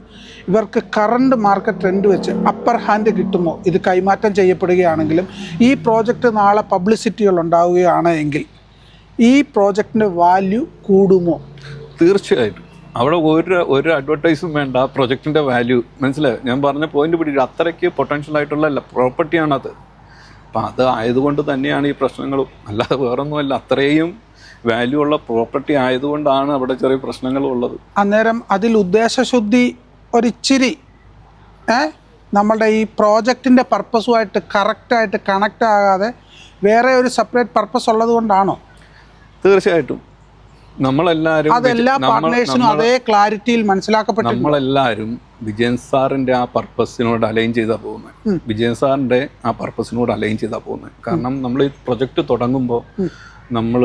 ഇവർക്ക് കറണ്ട് മാർക്കറ്റ് ട്രെൻഡ് വെച്ച് അപ്പർ ഹാൻഡ് കിട്ടുമോ? ഇത് കൈമാറ്റം ചെയ്യപ്പെടുകയാണെങ്കിലും ഈ പ്രോജക്റ്റ് നാളെ പബ്ലിസിറ്റികൾ ഉണ്ടാവുകയാണ് എങ്കിൽ ഈ പ്രോജക്റ്റിൻ്റെ വാല്യൂ കൂടുമോ? തീർച്ചയായിട്ടും. അവിടെ ഒരു അഡ്വർടൈസും വേണ്ട, ആ പ്രൊജക്റ്റിൻ്റെ വാല്യൂ മനസ്സിലായി. ഞാൻ പറഞ്ഞ പോയിന്റ് പിടിക്കുക, അത്രയ്ക്ക് പൊട്ടൻഷ്യൽ ആയിട്ടുള്ള പ്രോപ്പർട്ടിയാണത്. അപ്പം അത് ആയതുകൊണ്ട് തന്നെയാണ് ഈ പ്രശ്നങ്ങളും, അല്ലാതെ വേറൊന്നുമല്ല. അത്രയും വാല്യൂ ഉള്ള പ്രോപ്പർട്ടി ആയതുകൊണ്ടാണ് അവിടെ ചെറിയ പ്രശ്നങ്ങളും ഉള്ളത്. അന്നേരം അതിൽ ഉദ്ദേശശുദ്ധി ഒരിച്ചിരി നമ്മളുടെ ഈ പ്രോജക്റ്റിൻ്റെ പർപ്പസുമായിട്ട് കറക്റ്റായിട്ട് കണക്റ്റ് ആകാതെ വേറെ ഒരു സെപ്പറേറ്റ് പർപ്പസ് ഉള്ളത് കൊണ്ടാണോ? തീർച്ചയായിട്ടും നമ്മളെല്ലാവരും അതെല്ലാ പാർട്ട്നേഴ്സിനും അതേ ക്ലാരിറ്റിയിൽ മനസ്സിലാക്കപ്പെട്ടു. നമ്മളെല്ലാവരും വിജയൻ സാറിൻ്റെ ആ പർപ്പസിനോട് അലൈൻ ചെയ്താൽ പോകുന്നത്. വിജയൻ സാറിൻ്റെ ആ പർപ്പസിനോട് അലൈൻ ചെയ്താൽ പോകുന്നത്. കാരണം നമ്മൾ ഈ പ്രൊജക്റ്റ് തുടങ്ങുമ്പോൾ നമ്മൾ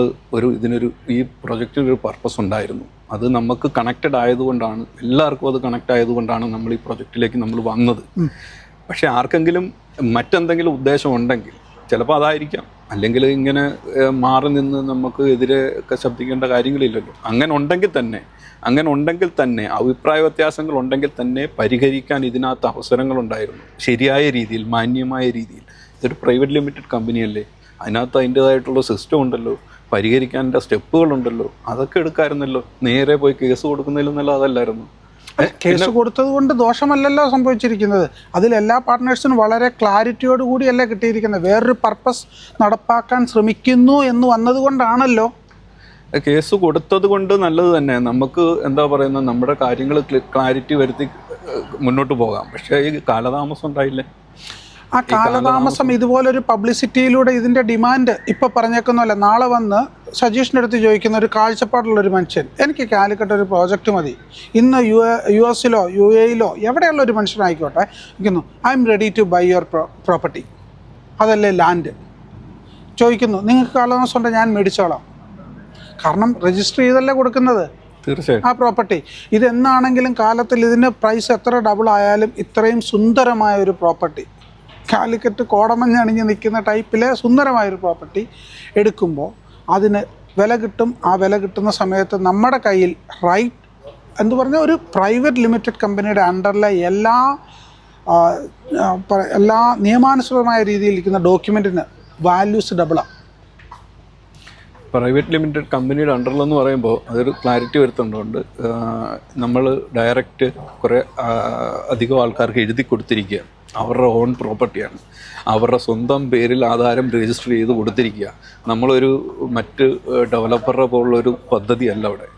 ഈ പ്രൊജക്റ്റിനൊരു പർപ്പസ് ഉണ്ടായിരുന്നു. അത് നമുക്ക് കണക്റ്റഡ് ആയതുകൊണ്ടാണ്, എല്ലാവർക്കും അത് കണക്റ്റ് ആയതുകൊണ്ടാണ് നമ്മൾ ഈ പ്രൊജക്റ്റിലേക്ക് നമ്മൾ വന്നത്. പക്ഷേ ആർക്കെങ്കിലും മറ്റെന്തെങ്കിലും ഉദ്ദേശം ഉണ്ടെങ്കിൽ ചിലപ്പോൾ അതായിരിക്കാം, അല്ലെങ്കിൽ ഇങ്ങനെ മാറി നിന്ന് നമുക്ക് എതിരെ ഒക്കെ ശബ്ദിക്കേണ്ട കാര്യങ്ങളില്ലല്ലോ. അങ്ങനെ ഉണ്ടെങ്കിൽ തന്നെ അഭിപ്രായ വ്യത്യാസങ്ങൾ ഉണ്ടെങ്കിൽ തന്നെ പരിഹരിക്കാൻ ഇതിനകത്ത് അവസരങ്ങളുണ്ടായിരുന്നു, ശരിയായ രീതിയിൽ, മാന്യമായ രീതിയിൽ. ഇതൊരു പ്രൈവറ്റ് ലിമിറ്റഡ് കമ്പനിയല്ലേ, അതിനകത്ത് അതിൻ്റേതായിട്ടുള്ള സിസ്റ്റം ഉണ്ടല്ലോ, പരിഹരിക്കാനുള്ള സ്റ്റെപ്പുകളുണ്ടല്ലോ, അതൊക്കെ എടുക്കാമായിരുന്നല്ലോ. നേരെ പോയി കേസ് കൊടുക്കുന്നതിലും നല്ല അതല്ലായിരുന്നു. കേസ് കൊടുത്തത് കൊണ്ട് ദോഷമല്ലല്ലോ സംഭവിച്ചിരിക്കുന്നത്. അതിലെല്ലാ പാർട്ട്നേഴ്സിനും വളരെ ക്ലാരിറ്റിയോട് കൂടിയല്ലേ കിട്ടിയിരിക്കുന്നത്. വേറൊരു പർപ്പസ് നടപ്പാക്കാൻ ശ്രമിക്കുന്നു എന്ന് വന്നതുകൊണ്ടാണല്ലോ. കേസ് കൊടുത്തത് കൊണ്ട് നല്ലത് തന്നെ, നമുക്ക് എന്താ പറയുന്നത്, നമ്മുടെ കാര്യങ്ങൾ ക്ലാരിറ്റി വരുത്തി മുന്നോട്ട് പോകാം. പക്ഷേ ഈ കാലതാമസം ഉണ്ടായില്ലേ. ആ കാലതാമസം ഇതുപോലൊരു പബ്ലിസിറ്റിയിലൂടെ ഇതിൻ്റെ ഡിമാൻഡ് ഇപ്പോൾ പറഞ്ഞേക്കുന്നല്ല, നാളെ വന്ന് സജീഷിൻ്റെ അടുത്ത് ചോദിക്കുന്ന ഒരു കാഴ്ചപ്പാടുള്ളൊരു മനുഷ്യൻ, എനിക്ക് കാലിക്കട്ട് ഒരു പ്രോജക്റ്റ് മതി, ഇന്ന് US UAE എവിടെയുള്ള ഒരു മനുഷ്യനായിക്കോട്ടെ, ഇരിക്കുന്നു, I am ready to buy your property, അതല്ലേ ലാൻഡ്, ചോദിക്കുന്നു, നിങ്ങൾക്ക് കാലതാമസം ഉണ്ടെങ്കിൽ ഞാൻ മേടിച്ചോളാം. കാരണം രജിസ്റ്റർ ചെയ്തല്ലേ കൊടുക്കുന്നത് ആ പ്രോപ്പർട്ടി. ഇതെന്നാണെങ്കിലും കാലത്തിൽ ഇതിന് പ്രൈസ് എത്ര ഡബിൾ ആയാലും ഇത്രയും സുന്ദരമായ ഒരു പ്രോപ്പർട്ടി, കാലിക്കറ്റ് കോടമഞ്ഞണിഞ്ഞ് നിൽക്കുന്ന ടൈപ്പിലെ സുന്ദരമായൊരു പ്രോപ്പർട്ടി എടുക്കുമ്പോൾ അതിന് വില കിട്ടും. ആ വില കിട്ടുന്ന സമയത്ത് നമ്മുടെ കയ്യിൽ ഒരു പ്രൈവറ്റ് ലിമിറ്റഡ് കമ്പനിയുടെ അണ്ടറിലെ എല്ലാ നിയമാനുസൃതമായ രീതിയിൽ ഇരിക്കുന്ന ഡോക്യുമെൻറ്റിന് വാല്യൂസ് ഡബിളാണ്. പ്രൈവറ്റ് ലിമിറ്റഡ് കമ്പനിയുടെ അണ്ടറിലെന്ന് പറയുമ്പോൾ അതൊരു ക്ലാരിറ്റി വരുത്തുന്നുണ്ട്. നമ്മൾ ഡയറക്റ്റ് കുറേ അധികം ആൾക്കാർക്ക് എഴുതി കൊടുത്തിരിക്കുക, അവരുടെ ഓൺ പ്രോപ്പർട്ടിയാണ്, അവരുടെ സ്വന്തം പേരിൽ ആധാരം രജിസ്റ്റർ ചെയ്ത് കൊടുത്തിരിക്കുക. നമ്മളൊരു മറ്റ് ഡെവലപ്പറുടെ പോലുള്ളൊരു പദ്ധതിയല്ല അവിടെ.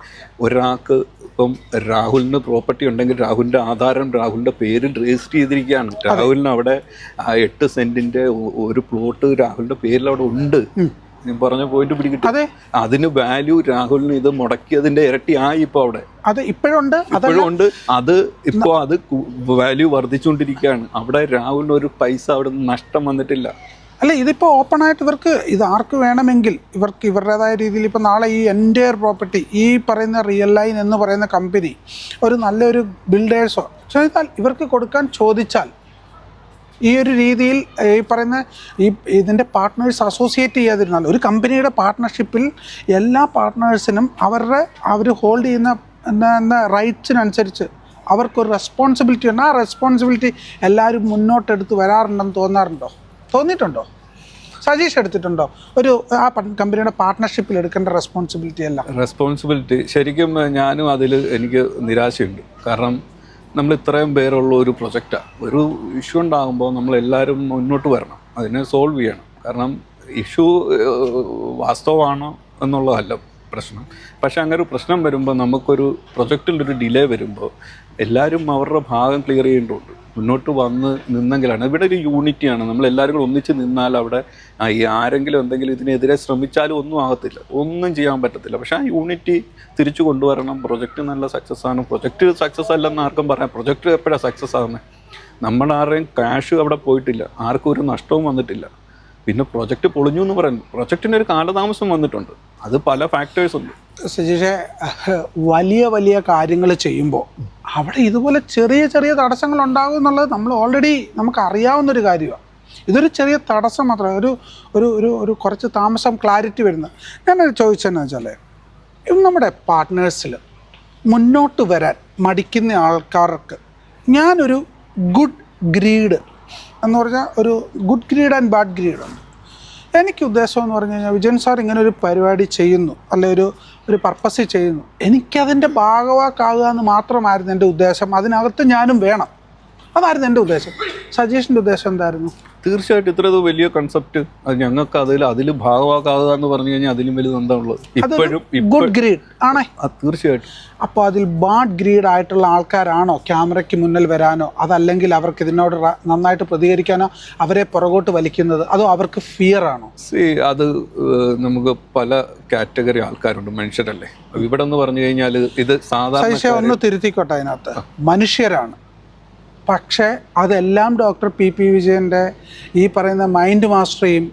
ഒരാൾക്ക് ഇപ്പം രാഹുലിന് പ്രോപ്പർട്ടി ഉണ്ടെങ്കിൽ രാഹുലിൻ്റെ ആധാരം രാഹുലിൻ്റെ പേരിൽ രജിസ്റ്റർ ചെയ്തിരിക്കുകയാണ്. രാഹുലിന് അവിടെ 8 സെൻറ്റിൻ്റെ ഒരു പ്ലോട്ട് രാഹുലിൻ്റെ പേരിൽ അവിടെ ഉണ്ട്. ഞാൻ പറഞ്ഞ പോയിന്റ് പിടികിട്ടും. അതിന് വാല്യൂ രാഹുലിന് ഇത് മുടക്കിയതിന്റെ ഇരട്ടി ആയി ഇപ്പോൾ അവിടെ. ഇപ്പോഴുണ്ട്. അത് ഇപ്പോൾ അത് വാല്യൂ വർദ്ധിച്ചുകൊണ്ടിരിക്കുകയാണ്. അവിടെ രാഹുലിന് ഒരു പൈസ അവിടെ നിന്ന് നഷ്ടം വന്നിട്ടില്ല. അല്ല, ഇതിപ്പോൾ ഓപ്പണായിട്ട് ഇവർക്ക് ഇത് ആർക്ക് വേണമെങ്കിൽ ഇവർക്ക് ഇവരുടേതായ രീതിയിൽ ഇപ്പോൾ നാളെ ഈ എൻറ്റയർ പ്രോപ്പർട്ടി ഈ പറയുന്ന റിയൽ ലൈൻ എന്ന് പറയുന്ന കമ്പനി ഒരു നല്ലൊരു ബിൽഡേഴ്സോ ചോദിച്ചാൽ ഇവർക്ക് കൊടുക്കാൻ ചോദിച്ചാൽ ഈ ഒരു രീതിയിൽ ഈ പറയുന്ന ഇതിൻ്റെ പാർട്ട്നേഴ്സ് അസോസിയേറ്റ് ചെയ്യാതിരുന്നാൽ, ഒരു കമ്പനിയുടെ പാർട്ട്ണർഷിപ്പിൽ എല്ലാ പാർട്ട്നേഴ്സിനും അവർ ഹോൾഡ് ചെയ്യുന്ന റൈറ്റ്സിനനുസരിച്ച് അവർക്കൊരു റെസ്പോൺസിബിലിറ്റി ഉണ്ട്. ആ റെസ്പോൺസിബിലിറ്റി എല്ലാവരും മുന്നോട്ടെടുത്ത് വരാറുണ്ടെന്ന് തോന്നിയിട്ടുണ്ടോ? സജീഷ് എടുത്തിട്ടുണ്ടോ ആ കമ്പനിയുടെ പാർട്ട്ണർഷിപ്പിൽ എടുക്കേണ്ട റെസ്പോൺസിബിലിറ്റി ശരിക്കും ഞാനും അതിൽ എനിക്ക് നിരാശയുണ്ട്. കാരണം നമ്മൾ ഇത്രയും പേരുള്ള ഒരു പ്രൊജക്റ്റാണ്. ഒരു ഇഷ്യൂ ഉണ്ടാകുമ്പോൾ നമ്മളെല്ലാവരും മുന്നോട്ട് വരണം, അതിനെ സോൾവ് ചെയ്യണം. കാരണം ഇഷ്യൂ വാസ്തവമാണോ എന്നുള്ളതല്ല പ്രശ്നം. പക്ഷേ അങ്ങനെ ഒരു പ്രശ്നം വരുമ്പോൾ, നമുക്കൊരു പ്രൊജക്റ്റിലൊരു ഡിലേ വരുമ്പോൾ എല്ലാവരും അവരുടെ ഭാഗം ക്ലിയർ ചെയ്യേണ്ടതുണ്ട്. മുന്നോട്ട് വന്ന് നിന്നെങ്കിലാണ് ഇവിടെ ഒരു യൂണിറ്റിയാണ്. നമ്മളെല്ലാവരും കൂടെ ഒന്നിച്ച് നിന്നാൽ അവിടെ ആരെങ്കിലും എന്തെങ്കിലും ഇതിനെതിരെ ശ്രമിച്ചാലും ഒന്നും ആകത്തില്ല, ഒന്നും ചെയ്യാൻ പറ്റത്തില്ല. പക്ഷേ ആ യൂണിറ്റി തിരിച്ചു കൊണ്ടുവരണം. പ്രൊജക്റ്റ് നല്ല സക്സസ് ആണ്. പ്രൊജക്റ്റ് സക്സസ് അല്ലെന്ന് ആർക്കും പറയാം. പ്രൊജക്റ്റ് എപ്പോഴാണ് സക്സസ് ആകുന്നത്? നമ്മുടെ ആരുടെയും ക്യാഷ് അവിടെ പോയിട്ടില്ല, ആർക്കും ഒരു നഷ്ടവും വന്നിട്ടില്ല. പിന്നെ പ്രൊജക്റ്റ് പൊളിഞ്ഞു എന്ന് പറയുന്നു. പ്രൊജക്റ്റിന് ഒരു കാലതാമസം വന്നിട്ടുണ്ട്. അത് പല ഫാക്ടേഴ്സ് ഉണ്ട്. സജീഷേ, വലിയ കാര്യങ്ങൾ ചെയ്യുമ്പോൾ അവിടെ ഇതുപോലെ ചെറിയ തടസ്സങ്ങൾ ഉണ്ടാകും എന്നുള്ളത് നമുക്ക് അറിയാവുന്നൊരു കാര്യമാണ്. ഇതൊരു ചെറിയ തടസ്സം മാത്രമേ, ഒരു കുറച്ച് താമസം ക്ലാരിറ്റി വരുന്നത്. ഞാനത് ചോദിച്ചതെന്ന് വെച്ചാൽ, നമ്മുടെ പാർട്ട്നേഴ്സിൽ മുന്നോട്ട് വരാൻ മടിക്കുന്ന ആൾക്കാർക്ക് ഞാനൊരു ഗുഡ് ഗ്രീഡ് എന്ന് പറഞ്ഞാൽ ഒരു good greed and bad greed ഉണ്ട്. എനിക്ക് ഉദ്ദേശം എന്ന് പറഞ്ഞു കഴിഞ്ഞാൽ, വിജയൻ സാർ ഇങ്ങനെ ഒരു പരിപാടി ചെയ്യുന്നു, അല്ലെ ഒരു പർപ്പസ് ചെയ്യുന്നു, എനിക്കതിൻ്റെ ഭാഗവാക്കാകുക എന്ന് മാത്രമായിരുന്നു എൻ്റെ ഉദ്ദേശം. അതിനകത്ത് ഞാനും വേണം, അതായിരുന്നു എൻ്റെ ഉദ്ദേശം. സജീഷിൻ്റെ ഉദ്ദേശം എന്തായിരുന്നു? തീർച്ചയായിട്ടും ഇത്ര വലിയ കൺസെപ്റ്റ് അത് ഞങ്ങൾക്ക് അതിൽ ഭാഗമാക്കാതെ എന്ന് പറഞ്ഞു കഴിഞ്ഞാൽ അതിലും വലുത് എന്താ ഉള്ളത് ഇപ്പോഴും ഗുഡ് ഗ്രീഡ് ആണേ. തീർച്ചയായിട്ടും. അപ്പോൾ അതിൽ ബാഡ് ഗ്രീഡ് ആയിട്ടുള്ള ആൾക്കാരാണോ ക്യാമറയ്ക്ക് മുന്നിൽ വരാനോ അതല്ലെങ്കിൽ അവർക്ക് ഇതിനോട് നന്നായിട്ട് പ്രതികരിക്കാനോ അവരെ പുറകോട്ട് വലിക്കുന്നത്, അതോ അവർക്ക് ഫിയർ ആണോ? അത് നമുക്ക് പല കാറ്റഗറി ആൾക്കാരുണ്ട്, മനുഷ്യരല്ലേ. ഇവിടെ എന്ന് പറഞ്ഞു കഴിഞ്ഞാൽ ഇത് സാധാരണ ഒന്ന് തിരുത്തിക്കോട്ടെ, അതിനകത്ത് മനുഷ്യരാണ്. പക്ഷേ അതെല്ലാം ഡോക്ടർ PP വിജയൻ്റെ ഈ പറയുന്ന മൈൻഡ് മാസ്റ്ററിയും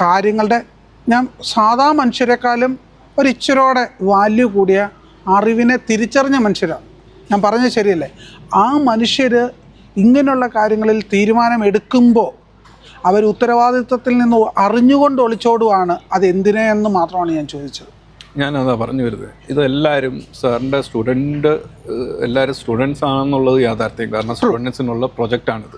കാര്യങ്ങളുടെ ഞാൻ സാധാ മനുഷ്യരെക്കാളും ഒരു ഇച്ചിരോടെ വാല്യൂ കൂടിയ അറിവിനെ തിരിച്ചറിഞ്ഞ മനുഷ്യരാണ്. ഞാൻ പറഞ്ഞത് ശരിയല്ലേ? ആ മനുഷ്യർ ഇങ്ങനെയുള്ള കാര്യങ്ങളിൽ തീരുമാനമെടുക്കുമ്പോൾ അവർ ഉത്തരവാദിത്വത്തിൽ നിന്ന് അറിഞ്ഞുകൊണ്ട് ഒളിച്ചോടുവാണ്. അതെന്തിനെന്ന് മാത്രമാണ് ഞാൻ ചോദിച്ചത്. ഞാനതാ പറഞ്ഞു വരുന്നത്. ഇതെല്ലാവരും സാറിൻ്റെ എല്ലാവരും സ്റ്റുഡൻസ് ആണെന്നുള്ളത് യാഥാർത്ഥ്യം. കാരണം സ്റ്റുഡൻസിനുള്ള പ്രൊജക്റ്റാണിത്.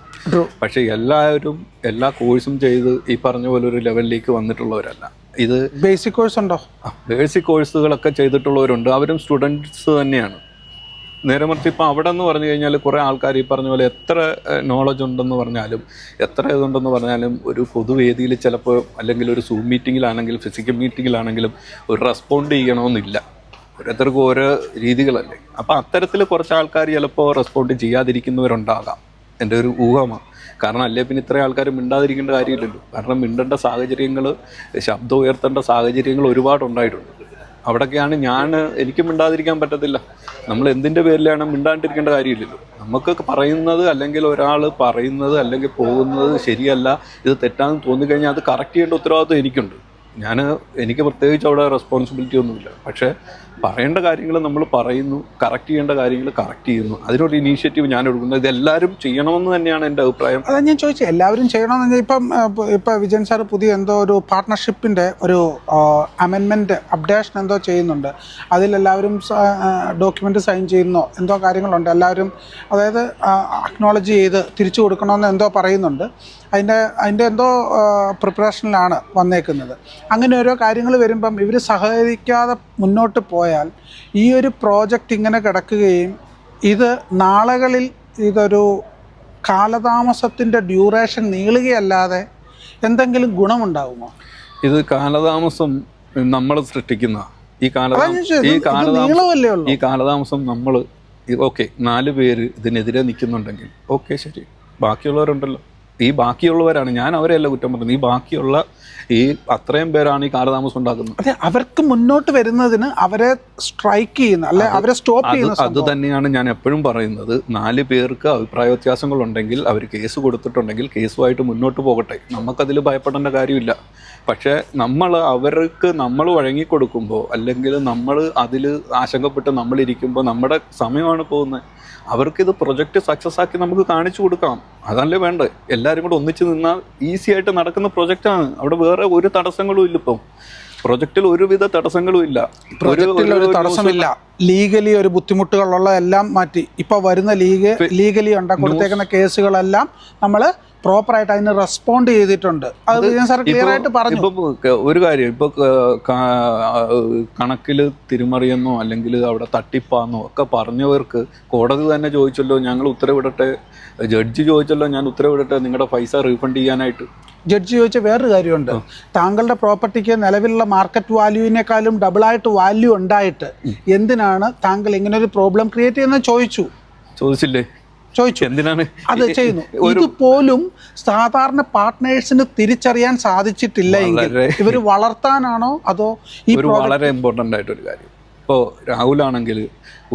പക്ഷേ എല്ലാവരും എല്ലാ കോഴ്സും ചെയ്ത് ഈ പറഞ്ഞ പോലെ ഒരു ലെവലിലേക്ക് വന്നിട്ടുള്ളവരല്ല. ഇത് ബേസിക് കോഴ്സ് ഉണ്ടോ? ബേസിക് കോഴ്സുകളൊക്കെ ചെയ്തിട്ടുള്ളവരുണ്ട്, അവരും സ്റ്റുഡൻസ് തന്നെയാണ്. നേരെ മറിച്ച് ഇപ്പോൾ അവിടെ എന്ന് പറഞ്ഞു കഴിഞ്ഞാൽ കുറേ ആൾക്കാർ ഈ പറഞ്ഞ പോലെ എത്ര നോളജ് ഉണ്ടെന്ന് പറഞ്ഞാലും എത്ര ഇതുണ്ടെന്ന് പറഞ്ഞാലും ഒരു പൊതുവേദിയിൽ ചിലപ്പോൾ അല്ലെങ്കിൽ ഒരു സൂം മീറ്റിങ്ങിലാണെങ്കിലും ഫിസിക്കൽ മീറ്റിങ്ങിലാണെങ്കിലും ഒരു റെസ്പോണ്ട് ചെയ്യണമെന്നില്ല. ഓരോരുത്തർക്കും ഓരോ രീതികളല്ലേ. അപ്പോൾ അത്തരത്തിൽ കുറച്ച് ആൾക്കാർ ചിലപ്പോൾ റെസ്പോണ്ട് ചെയ്യാതിരിക്കുന്നവരുണ്ടാകാം, എൻ്റെ ഒരു ഊഹമാണ്. കാരണം അല്ലേ പിന്നെ ഇത്രയും ആൾക്കാർ മിണ്ടാതിരിക്കേണ്ട കാര്യമില്ലല്ലോ. കാരണം മിണ്ടേണ്ട സാഹചര്യങ്ങൾ, ശബ്ദം ഉയർത്തേണ്ട സാഹചര്യങ്ങൾ ഒരുപാടുണ്ടായിട്ടുണ്ട്. അവിടെയൊക്കെയാണ് എനിക്ക് മിണ്ടാതിരിക്കാൻ പറ്റത്തില്ല. നമ്മൾ എന്തിൻ്റെ പേരിലാണ് മിണ്ടാണ്ടിരിക്കേണ്ട കാര്യമില്ലല്ലോ. നമുക്ക് പറയുന്നത് അല്ലെങ്കിൽ ഒരാൾ പറയുന്നത് അല്ലെങ്കിൽ പോകുന്നത് ശരിയല്ല, ഇത് തെറ്റാന്ന് തോന്നിക്കഴിഞ്ഞാൽ അത് കറക്റ്റ് ചെയ്യേണ്ട ഉത്തരവാദിത്വം എനിക്കുണ്ട്. എനിക്ക് പ്രത്യേകിച്ച് അവിടെ റെസ്പോൺസിബിലിറ്റി ഒന്നുമില്ല. പക്ഷേ പറയേണ്ട കാര്യങ്ങൾ നമ്മൾ പറയുന്നു, കറക്റ്റ് ചെയ്യേണ്ട കാര്യങ്ങൾ കറക്റ്റ് ചെയ്യുന്നു. അതിനൊരു ഇനീഷ്യേറ്റീവ് ഞാൻ എടുക്കുന്നത്. ഇതെല്ലാവരും ചെയ്യണമെന്ന് തന്നെയാണ് എൻ്റെ അഭിപ്രായം. അതാ ഞാൻ ചോദിച്ചത്, എല്ലാവരും ചെയ്യണമെന്ന്. ഇപ്പം വിജയൻ സാർ പുതിയ എന്തോ ഒരു പാർട്ട്ണർഷിപ്പിൻ്റെ ഒരു അമെൻമെൻറ്റ് അപ്ഡേഷൻ എന്തോ ചെയ്യുന്നുണ്ട്. അതിലെല്ലാവരും ഡോക്യുമെൻ്റ് സൈൻ ചെയ്യുന്നോ എന്തോ കാര്യങ്ങളുണ്ട്. എല്ലാവരും അതായത് അക്നോളജ് ചെയ്ത് തിരിച്ചു കൊടുക്കണമെന്ന് എന്തോ പറയുന്നുണ്ട്. അതിൻ്റെ എന്തോ പ്രിപ്പറേഷനിലാണ് വന്നേക്കുന്നത്. അങ്ങനെ ഓരോ കാര്യങ്ങൾ വരുമ്പം ഇവർ സഹകരിക്കാതെ മുന്നോട്ട് പോയാൽ ഈ ഒരു പ്രോജക്റ്റ് ഇങ്ങനെ കിടക്കുകയും ഇത് നാളുകളിൽ ഇതൊരു കാലതാമസത്തിൻ്റെ ഡ്യൂറേഷൻ നീളുകയല്ലാതെ എന്തെങ്കിലും ഗുണമുണ്ടാകുമോ? ഇത് കാലതാമസം നമ്മൾ സൃഷ്ടിക്കുന്ന ഈ കാലതാമസം നമ്മൾ ഓക്കെ 4 പേര് ഇതിനെതിരെ നിൽക്കുന്നുണ്ടെങ്കിൽ ഓക്കെ ശരി, ബാക്കിയുള്ളവരുണ്ടല്ലോ. ഈ ബാക്കിയുള്ളവരാണ്, ഞാൻ അവരെയല്ല കുറ്റം പറയുന്നത്. ഈ ബാക്കിയുള്ള അത്രയും പേരാണ് ഈ കാലതാമസം ഉണ്ടാക്കുന്നത്. അതെ, അവർക്ക് മുന്നോട്ട് വരുന്നതിന് അവരെ സ്ട്രൈക്ക് ചെയ്യുന്ന അല്ലെ അവരെ സ്റ്റോപ്പ് ചെയ്യുന്ന അത് തന്നെയാണ് ഞാൻ എപ്പോഴും പറയുന്നത്. 4 പേർക്ക് അഭിപ്രായ വ്യത്യാസങ്ങളുണ്ടെങ്കിൽ അവർ കേസ് കൊടുത്തിട്ടുണ്ടെങ്കിൽ കേസുമായിട്ട് മുന്നോട്ട് പോകട്ടെ, നമുക്കതിൽ ഭയപ്പെടേണ്ട കാര്യമില്ല. പക്ഷേ നമ്മൾ വഴങ്ങിക്കൊടുക്കുമ്പോൾ അല്ലെങ്കിൽ നമ്മൾ അതിൽ ആശങ്കപ്പെട്ട് നമ്മളിരിക്കുമ്പോൾ നമ്മുടെ സമയമാണ് പോകുന്നത്. അവർക്കിത് പ്രൊജക്റ്റ് സക്സസ് ആക്കി നമുക്ക് കാണിച്ചു കൊടുക്കാം, അതല്ലേ വേണ്ടത്. എല്ലാവരും കൂടെ ഒന്നിച്ച് നിന്നാൽ ഈസി ആയിട്ട് നടക്കുന്ന പ്രൊജക്റ്റാണ്. അവിടെ വേറെ ഒരു തടസ്സങ്ങളും ഇല്ല. ഇപ്പം പ്രൊജക്റ്റിൽ ഒരുവിധ തടസ്സങ്ങളും ഇല്ല. ഒരു തടസ്സമില്ല. ലീഗലി ഒരു ബുദ്ധിമുട്ടുകളുള്ള എല്ലാം മാറ്റി ഇപ്പോൾ വരുന്ന ലീഗലി കൊടുത്തേക്കുന്ന കേസുകളെല്ലാം നമ്മൾ പ്രോപ്പറായിട്ട് അതിന് റെസ്പോണ്ട് ചെയ്തിട്ടുണ്ട്. അത് ഞാൻ സാർ ക്ലിയർ ആയിട്ട് പറഞ്ഞു. ഇപ്പോൾ ഒരു കാര്യം, ഇപ്പോൾ കണക്കിൽ തിരിമറിയെന്നോ അല്ലെങ്കിൽ അവിടെ തട്ടിപ്പാന്നോ ഒക്കെ പറഞ്ഞവർക്ക് കോടതി തന്നെ ചോദിച്ചല്ലോ ഞങ്ങൾ ഉത്തരവിടട്ടെ, ജഡ്ജി ചോദിച്ചല്ലോ ഞാൻ ഉത്തരവിടട്ടെ നിങ്ങളുടെ പൈസ റീഫണ്ട് ചെയ്യാനായിട്ട്. ജഡ്ജി ചോദിച്ച വേറൊരു കാര്യമുണ്ട്, താങ്കളുടെ പ്രോപ്പർട്ടിക്ക് നിലവിലുള്ള മാർക്കറ്റ് വാല്യൂവിനേക്കാളും ഡബിളായിട്ട് വാല്യൂ ഉണ്ടായിട്ട് എന്തിനാണ് താങ്കൾ ഇങ്ങനെ ഒരു പ്രോബ്ലം ക്രിയേറ്റ് ചെയ്യുന്നത് ചോദിച്ചില്ലേ? എന്തിനാണ് അത് ചെയ്യുന്നു? ഇതുപോലും സാധാരണ പാർട്ട്നേഴ്സിന് തിരിച്ചറിയാൻ സാധിച്ചിട്ടില്ല എങ്കിൽ ഇവർ വളർത്താനാണോ അതോ വളരെ ഇമ്പോർട്ടൻ്റ് ആയിട്ടൊരു കാര്യം. ഇപ്പോൾ രാഹുലാണെങ്കിൽ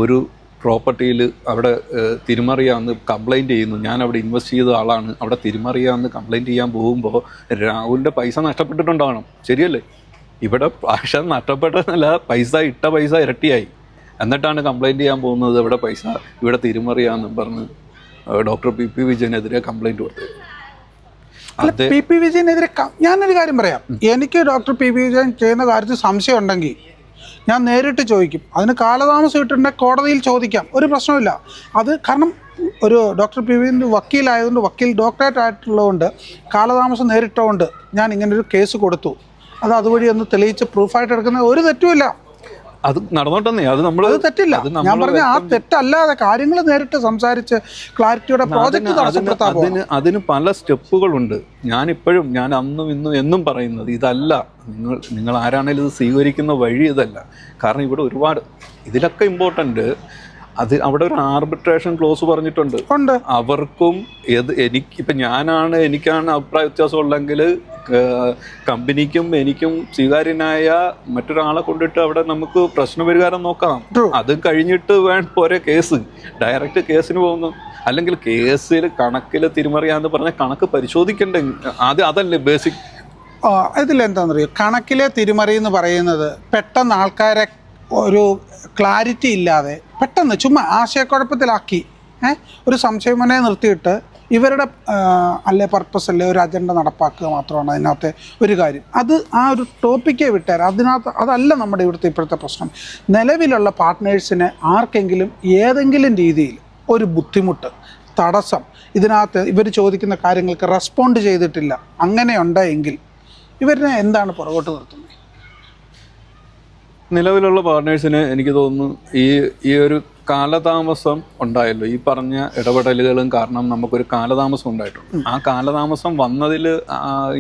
ഒരു പ്രോപ്പർട്ടിയിൽ അവിടെ തിരിമറിയാന്ന് കംപ്ലൈൻറ്റ് ചെയ്യുന്നു. ഞാൻ അവിടെ ഇൻവെസ്റ്റ് ചെയ്ത ആളാണ്, അവിടെ തിരിമറിയാന്ന് കംപ്ലൈൻറ്റ് ചെയ്യാൻ പോകുമ്പോൾ രാഹുലിൻ്റെ പൈസ നഷ്ടപ്പെട്ടിട്ടുണ്ടാവണം, ശരിയല്ലേ? ഇവിടെ പൈസ നഷ്ടപ്പെട്ടതല്ല, ഇട്ട പൈസ ഇരട്ടിയായി. എന്നിട്ടാണ് കംപ്ലൈൻറ്റ് ചെയ്യാൻ പോകുന്നത് ഇവിടെ പൈസ ഇവിടെ തിരിമറിയാന്ന് പറഞ്ഞ് ഡോക്ടർ PP വിജയനെതിരെ കംപ്ലൈൻറ്റ് കൊടുത്തത്. PP വിജയനെതിരെ ഞാനൊരു കാര്യം പറയാം. എനിക്ക് ഡോക്ടർ PP വിജയൻ ചെയ്യുന്ന കാര്യത്തിൽ സംശയം ഉണ്ടെങ്കിൽ ഞാൻ നേരിട്ട് ചോദിക്കും. അതിന് കാലതാമസം ഇട്ടിട്ടുണ്ടെങ്കിൽ കോടതിയിൽ ചോദിക്കാം, ഒരു പ്രശ്നമില്ല. അത് കാരണം ഒരു ഡോക്ടർ PP വിജയൻ്റെ വക്കീലായതുകൊണ്ട്, വക്കീൽ ഡോക്ടറേറ്റ് ആയിട്ടുള്ളതുകൊണ്ട് കാലതാമസം നേരിട്ടുകൊണ്ട് ഞാൻ ഇങ്ങനൊരു കേസ് കൊടുത്തു, അത് അതുവഴി ഒന്ന് തെളിയിച്ച് പ്രൂഫായിട്ട് എടുക്കുന്ന ഒരു തെറ്റുമില്ല. അത് നടന്നോട്ടെന്നേ, അത് നമ്മൾ അത് തെറ്റില്ല. ഞാൻ പറഞ്ഞ ആ തെറ്റല്ലാതെ കാര്യങ്ങൾ നേരിട്ട് സംസാരിച്ച് ക്ലാരിറ്റിയുടെ പ്രോജക്റ്റ് തടസ്സപ്പെടുത്താൻ അതിന് പല സ്റ്റെപ്പുകളുണ്ട്. ഞാനിപ്പോഴും ഞാൻ അന്നും ഇന്നും എന്നും പറയുന്നത് ഇതല്ല. നിങ്ങൾ ആരാണേലും ഇത് സ്വീകരിക്കുന്ന വഴി ഇതല്ല. കാരണം ഇവിടെ ഒരുപാട് ഇതിലൊക്കെ ഇമ്പോർട്ടൻ്റ് അവിടെ ഒരു ആർബിട്രേഷൻ ക്ലോസ് പറഞ്ഞിട്ടുണ്ട്. അവർക്കും എനിക്കാണ് അഭിപ്രായ വ്യത്യാസം ഉള്ളെങ്കിൽ കമ്പനിക്കും എനിക്കും സ്വീകാര്യനായ മറ്റൊരാളെ കൊണ്ടിട്ട് അവിടെ നമുക്ക് പ്രശ്നപരിഹാരം നോക്കാം. അത് കഴിഞ്ഞിട്ട് പോരെ കേസ്, ഡയറക്റ്റ് കേസിന് പോകുന്നു. അല്ലെങ്കിൽ കേസിൽ കണക്കിൽ തിരിമറിയാന്ന് പറഞ്ഞാൽ കണക്ക് പരിശോധിക്കണ്ടേ അതല്ലേ ബേസിക്. ഇതിലെന്താണെന്ന് അറിയോ, കണക്കിലെ തിരിമറി എന്ന് പറയുന്നത് പെട്ടെന്ന് ആൾക്കാരെ ഒരു ക്ലാരിറ്റി ഇല്ലാതെ പെട്ടെന്ന് ചുമ്മാ ആശയക്കുഴപ്പത്തിലാക്കി ഒരു സംശയമനെ നിർത്തിയിട്ട് ഇവരുടെ അല്ലെ പർപ്പസ് അല്ലെ ഒരു അജണ്ട നടപ്പാക്കുക മാത്രമാണ് അതിനകത്തെ ഒരു കാര്യം. അത് ആ ഒരു ടോപ്പിക്കേ വിട്ടേരാം. അതല്ല നമ്മുടെ ഇവിടുത്തെ ഇപ്പോഴത്തെ പ്രശ്നം. നിലവിലുള്ള പാർട്ട്നേഴ്സിന് ആർക്കെങ്കിലും ഏതെങ്കിലും രീതിയിൽ ഒരു ബുദ്ധിമുട്ട്, തടസ്സം, ഇതിനകത്ത് ഇവർ ചോദിക്കുന്ന കാര്യങ്ങൾക്ക് റെസ്പോണ്ട് ചെയ്തിട്ടില്ല, അങ്ങനെയുണ്ടെങ്കിൽ ഇവരിനെ എന്താണ് പുറകോട്ട് നിർത്തുന്നത്? നിലവിലുള്ള പാർട്ട്നേഴ്സിന് എനിക്ക് തോന്നുന്നു ഈ ഒരു കാലതാമസം ഉണ്ടായല്ലോ, ഈ പറഞ്ഞ ഇടപെടലുകളും കാരണം നമുക്കൊരു കാലതാമസം ഉണ്ടായിട്ടുണ്ട്. ആ കാലതാമസം വന്നതിൽ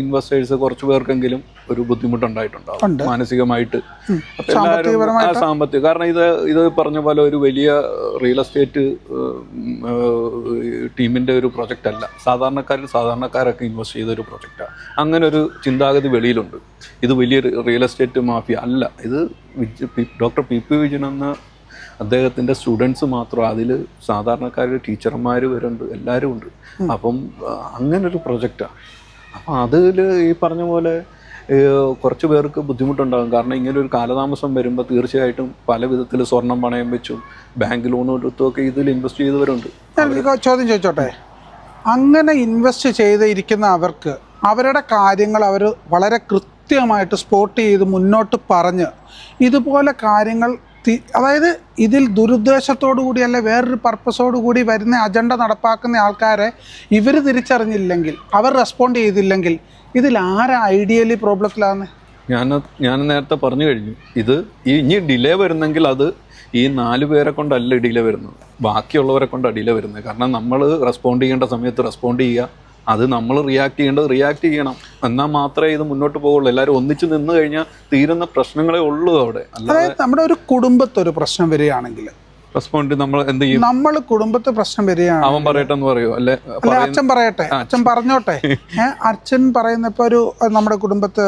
ഇൻവെസ്റ്റേഴ്സ് കുറച്ച് പേർക്കെങ്കിലും ഒരു ബുദ്ധിമുട്ടുണ്ടായിട്ടുണ്ടാവും മാനസികമായിട്ട്. അപ്പം എല്ലാവരും സാമ്പത്തിക കാരണം ഇത് പറഞ്ഞ പോലെ ഒരു വലിയ റിയൽ എസ്റ്റേറ്റ് ടീമിൻ്റെ ഒരു പ്രൊജക്റ്റ് അല്ല, സാധാരണക്കാരൊക്കെ ഇൻവെസ്റ്റ് ചെയ്തൊരു പ്രൊജക്റ്റാണ്. അങ്ങനെ ഒരു ചിന്താഗതി വെളിയിലുണ്ട്. ഇത് വലിയൊരു റിയൽ എസ്റ്റേറ്റ് മാഫിയ അല്ല. ഇത് ഡോക്ടർ പി പി വിജയൻ എന്ന അദ്ദേഹത്തിൻ്റെ സ്റ്റുഡൻസ് മാത്രം, അതിൽ സാധാരണക്കാർ ടീച്ചർമാർ വരുന്നുണ്ട്, എല്ലാവരും ഉണ്ട്. അപ്പം അങ്ങനൊരു പ്രൊജക്റ്റാണ്. അപ്പം അതിൽ ഈ പറഞ്ഞ പോലെ കുറച്ച് പേർക്ക് ബുദ്ധിമുട്ടുണ്ടാകും. കാരണം ഇങ്ങനെ ഒരു കാലതാമസം വരുമ്പോൾ തീർച്ചയായിട്ടും പല വിധത്തിൽ സ്വർണം പണയം വെച്ചും ബാങ്ക് ലോൺ എടുത്തുമൊക്കെ ഇതിൽ ഇൻവെസ്റ്റ് ചെയ്തവരുണ്ട്. ചോദ്യം ചോദിച്ചോട്ടെ, അങ്ങനെ ഇൻവെസ്റ്റ് ചെയ്തിരിക്കുന്ന അവർക്ക് അവരുടെ കാര്യങ്ങൾ അവർ വളരെ കൃത്യമായിട്ട് സ്പോട്ട് ചെയ്ത് മുന്നോട്ട് പറഞ്ഞ് ഇതുപോലെ കാര്യങ്ങൾ അതായത് ഇതിൽ ദുരുദ്ദേശത്തോടു കൂടി അല്ലെ വേറൊരു പർപ്പസോടു കൂടി വരുന്ന അജണ്ട നടപ്പാക്കുന്ന ആൾക്കാരെ ഇവർ തിരിച്ചറിഞ്ഞില്ലെങ്കിൽ, അവർ റെസ്പോണ്ട് ചെയ്തില്ലെങ്കിൽ ഇതിൽ ആരാ ഐഡിയലി പ്രോബ്ലത്തിലാന്ന്? ഞാൻ നേരത്തെ പറഞ്ഞു കഴിഞ്ഞു. ഇനി ഡിലേ വരുന്നെങ്കിൽ അത് ഈ 4 പേരെ കൊണ്ടല്ല ഡിലേ വരുന്നത്, ബാക്കിയുള്ളവരെ കൊണ്ടാണ് ഡിലേ വരുന്നത്. കാരണം നമ്മൾ റെസ്പോണ്ട് ചെയ്യേണ്ട സമയത്ത് റെസ്പോണ്ട് ചെയ്യുക, അത് നമ്മൾ റിയാക്ട് ചെയ്യേണ്ടത് റിയാക്ട് ചെയ്യണം. എന്നാൽ മാത്രമേ ഇത് മുന്നോട്ട് പോകുള്ളൂ. എല്ലാവരും ഒന്നിച്ച് നിന്ന് കഴിഞ്ഞാൽ തീരുന്ന പ്രശ്നങ്ങളെ ഉള്ളൂ അവിടെ. അതായത് നമ്മുടെ ഒരു കുടുംബത്തൊരു പ്രശ്നം വരികയാണെങ്കിൽ റെസ്പോണ്ട് നമ്മൾ എന്ത് ചെയ്യും? നമ്മൾ കുടുംബത്തെ പ്രശ്നം വരികയാണ്, അവൻ പറയട്ടെ എന്ന് പറയോ? അല്ലെ അച്ഛൻ പറയട്ടെ, അച്ഛൻ പറഞ്ഞോട്ടെ. അച്ഛൻ പറയുന്നപ്പോൾ നമ്മുടെ കുടുംബത്ത്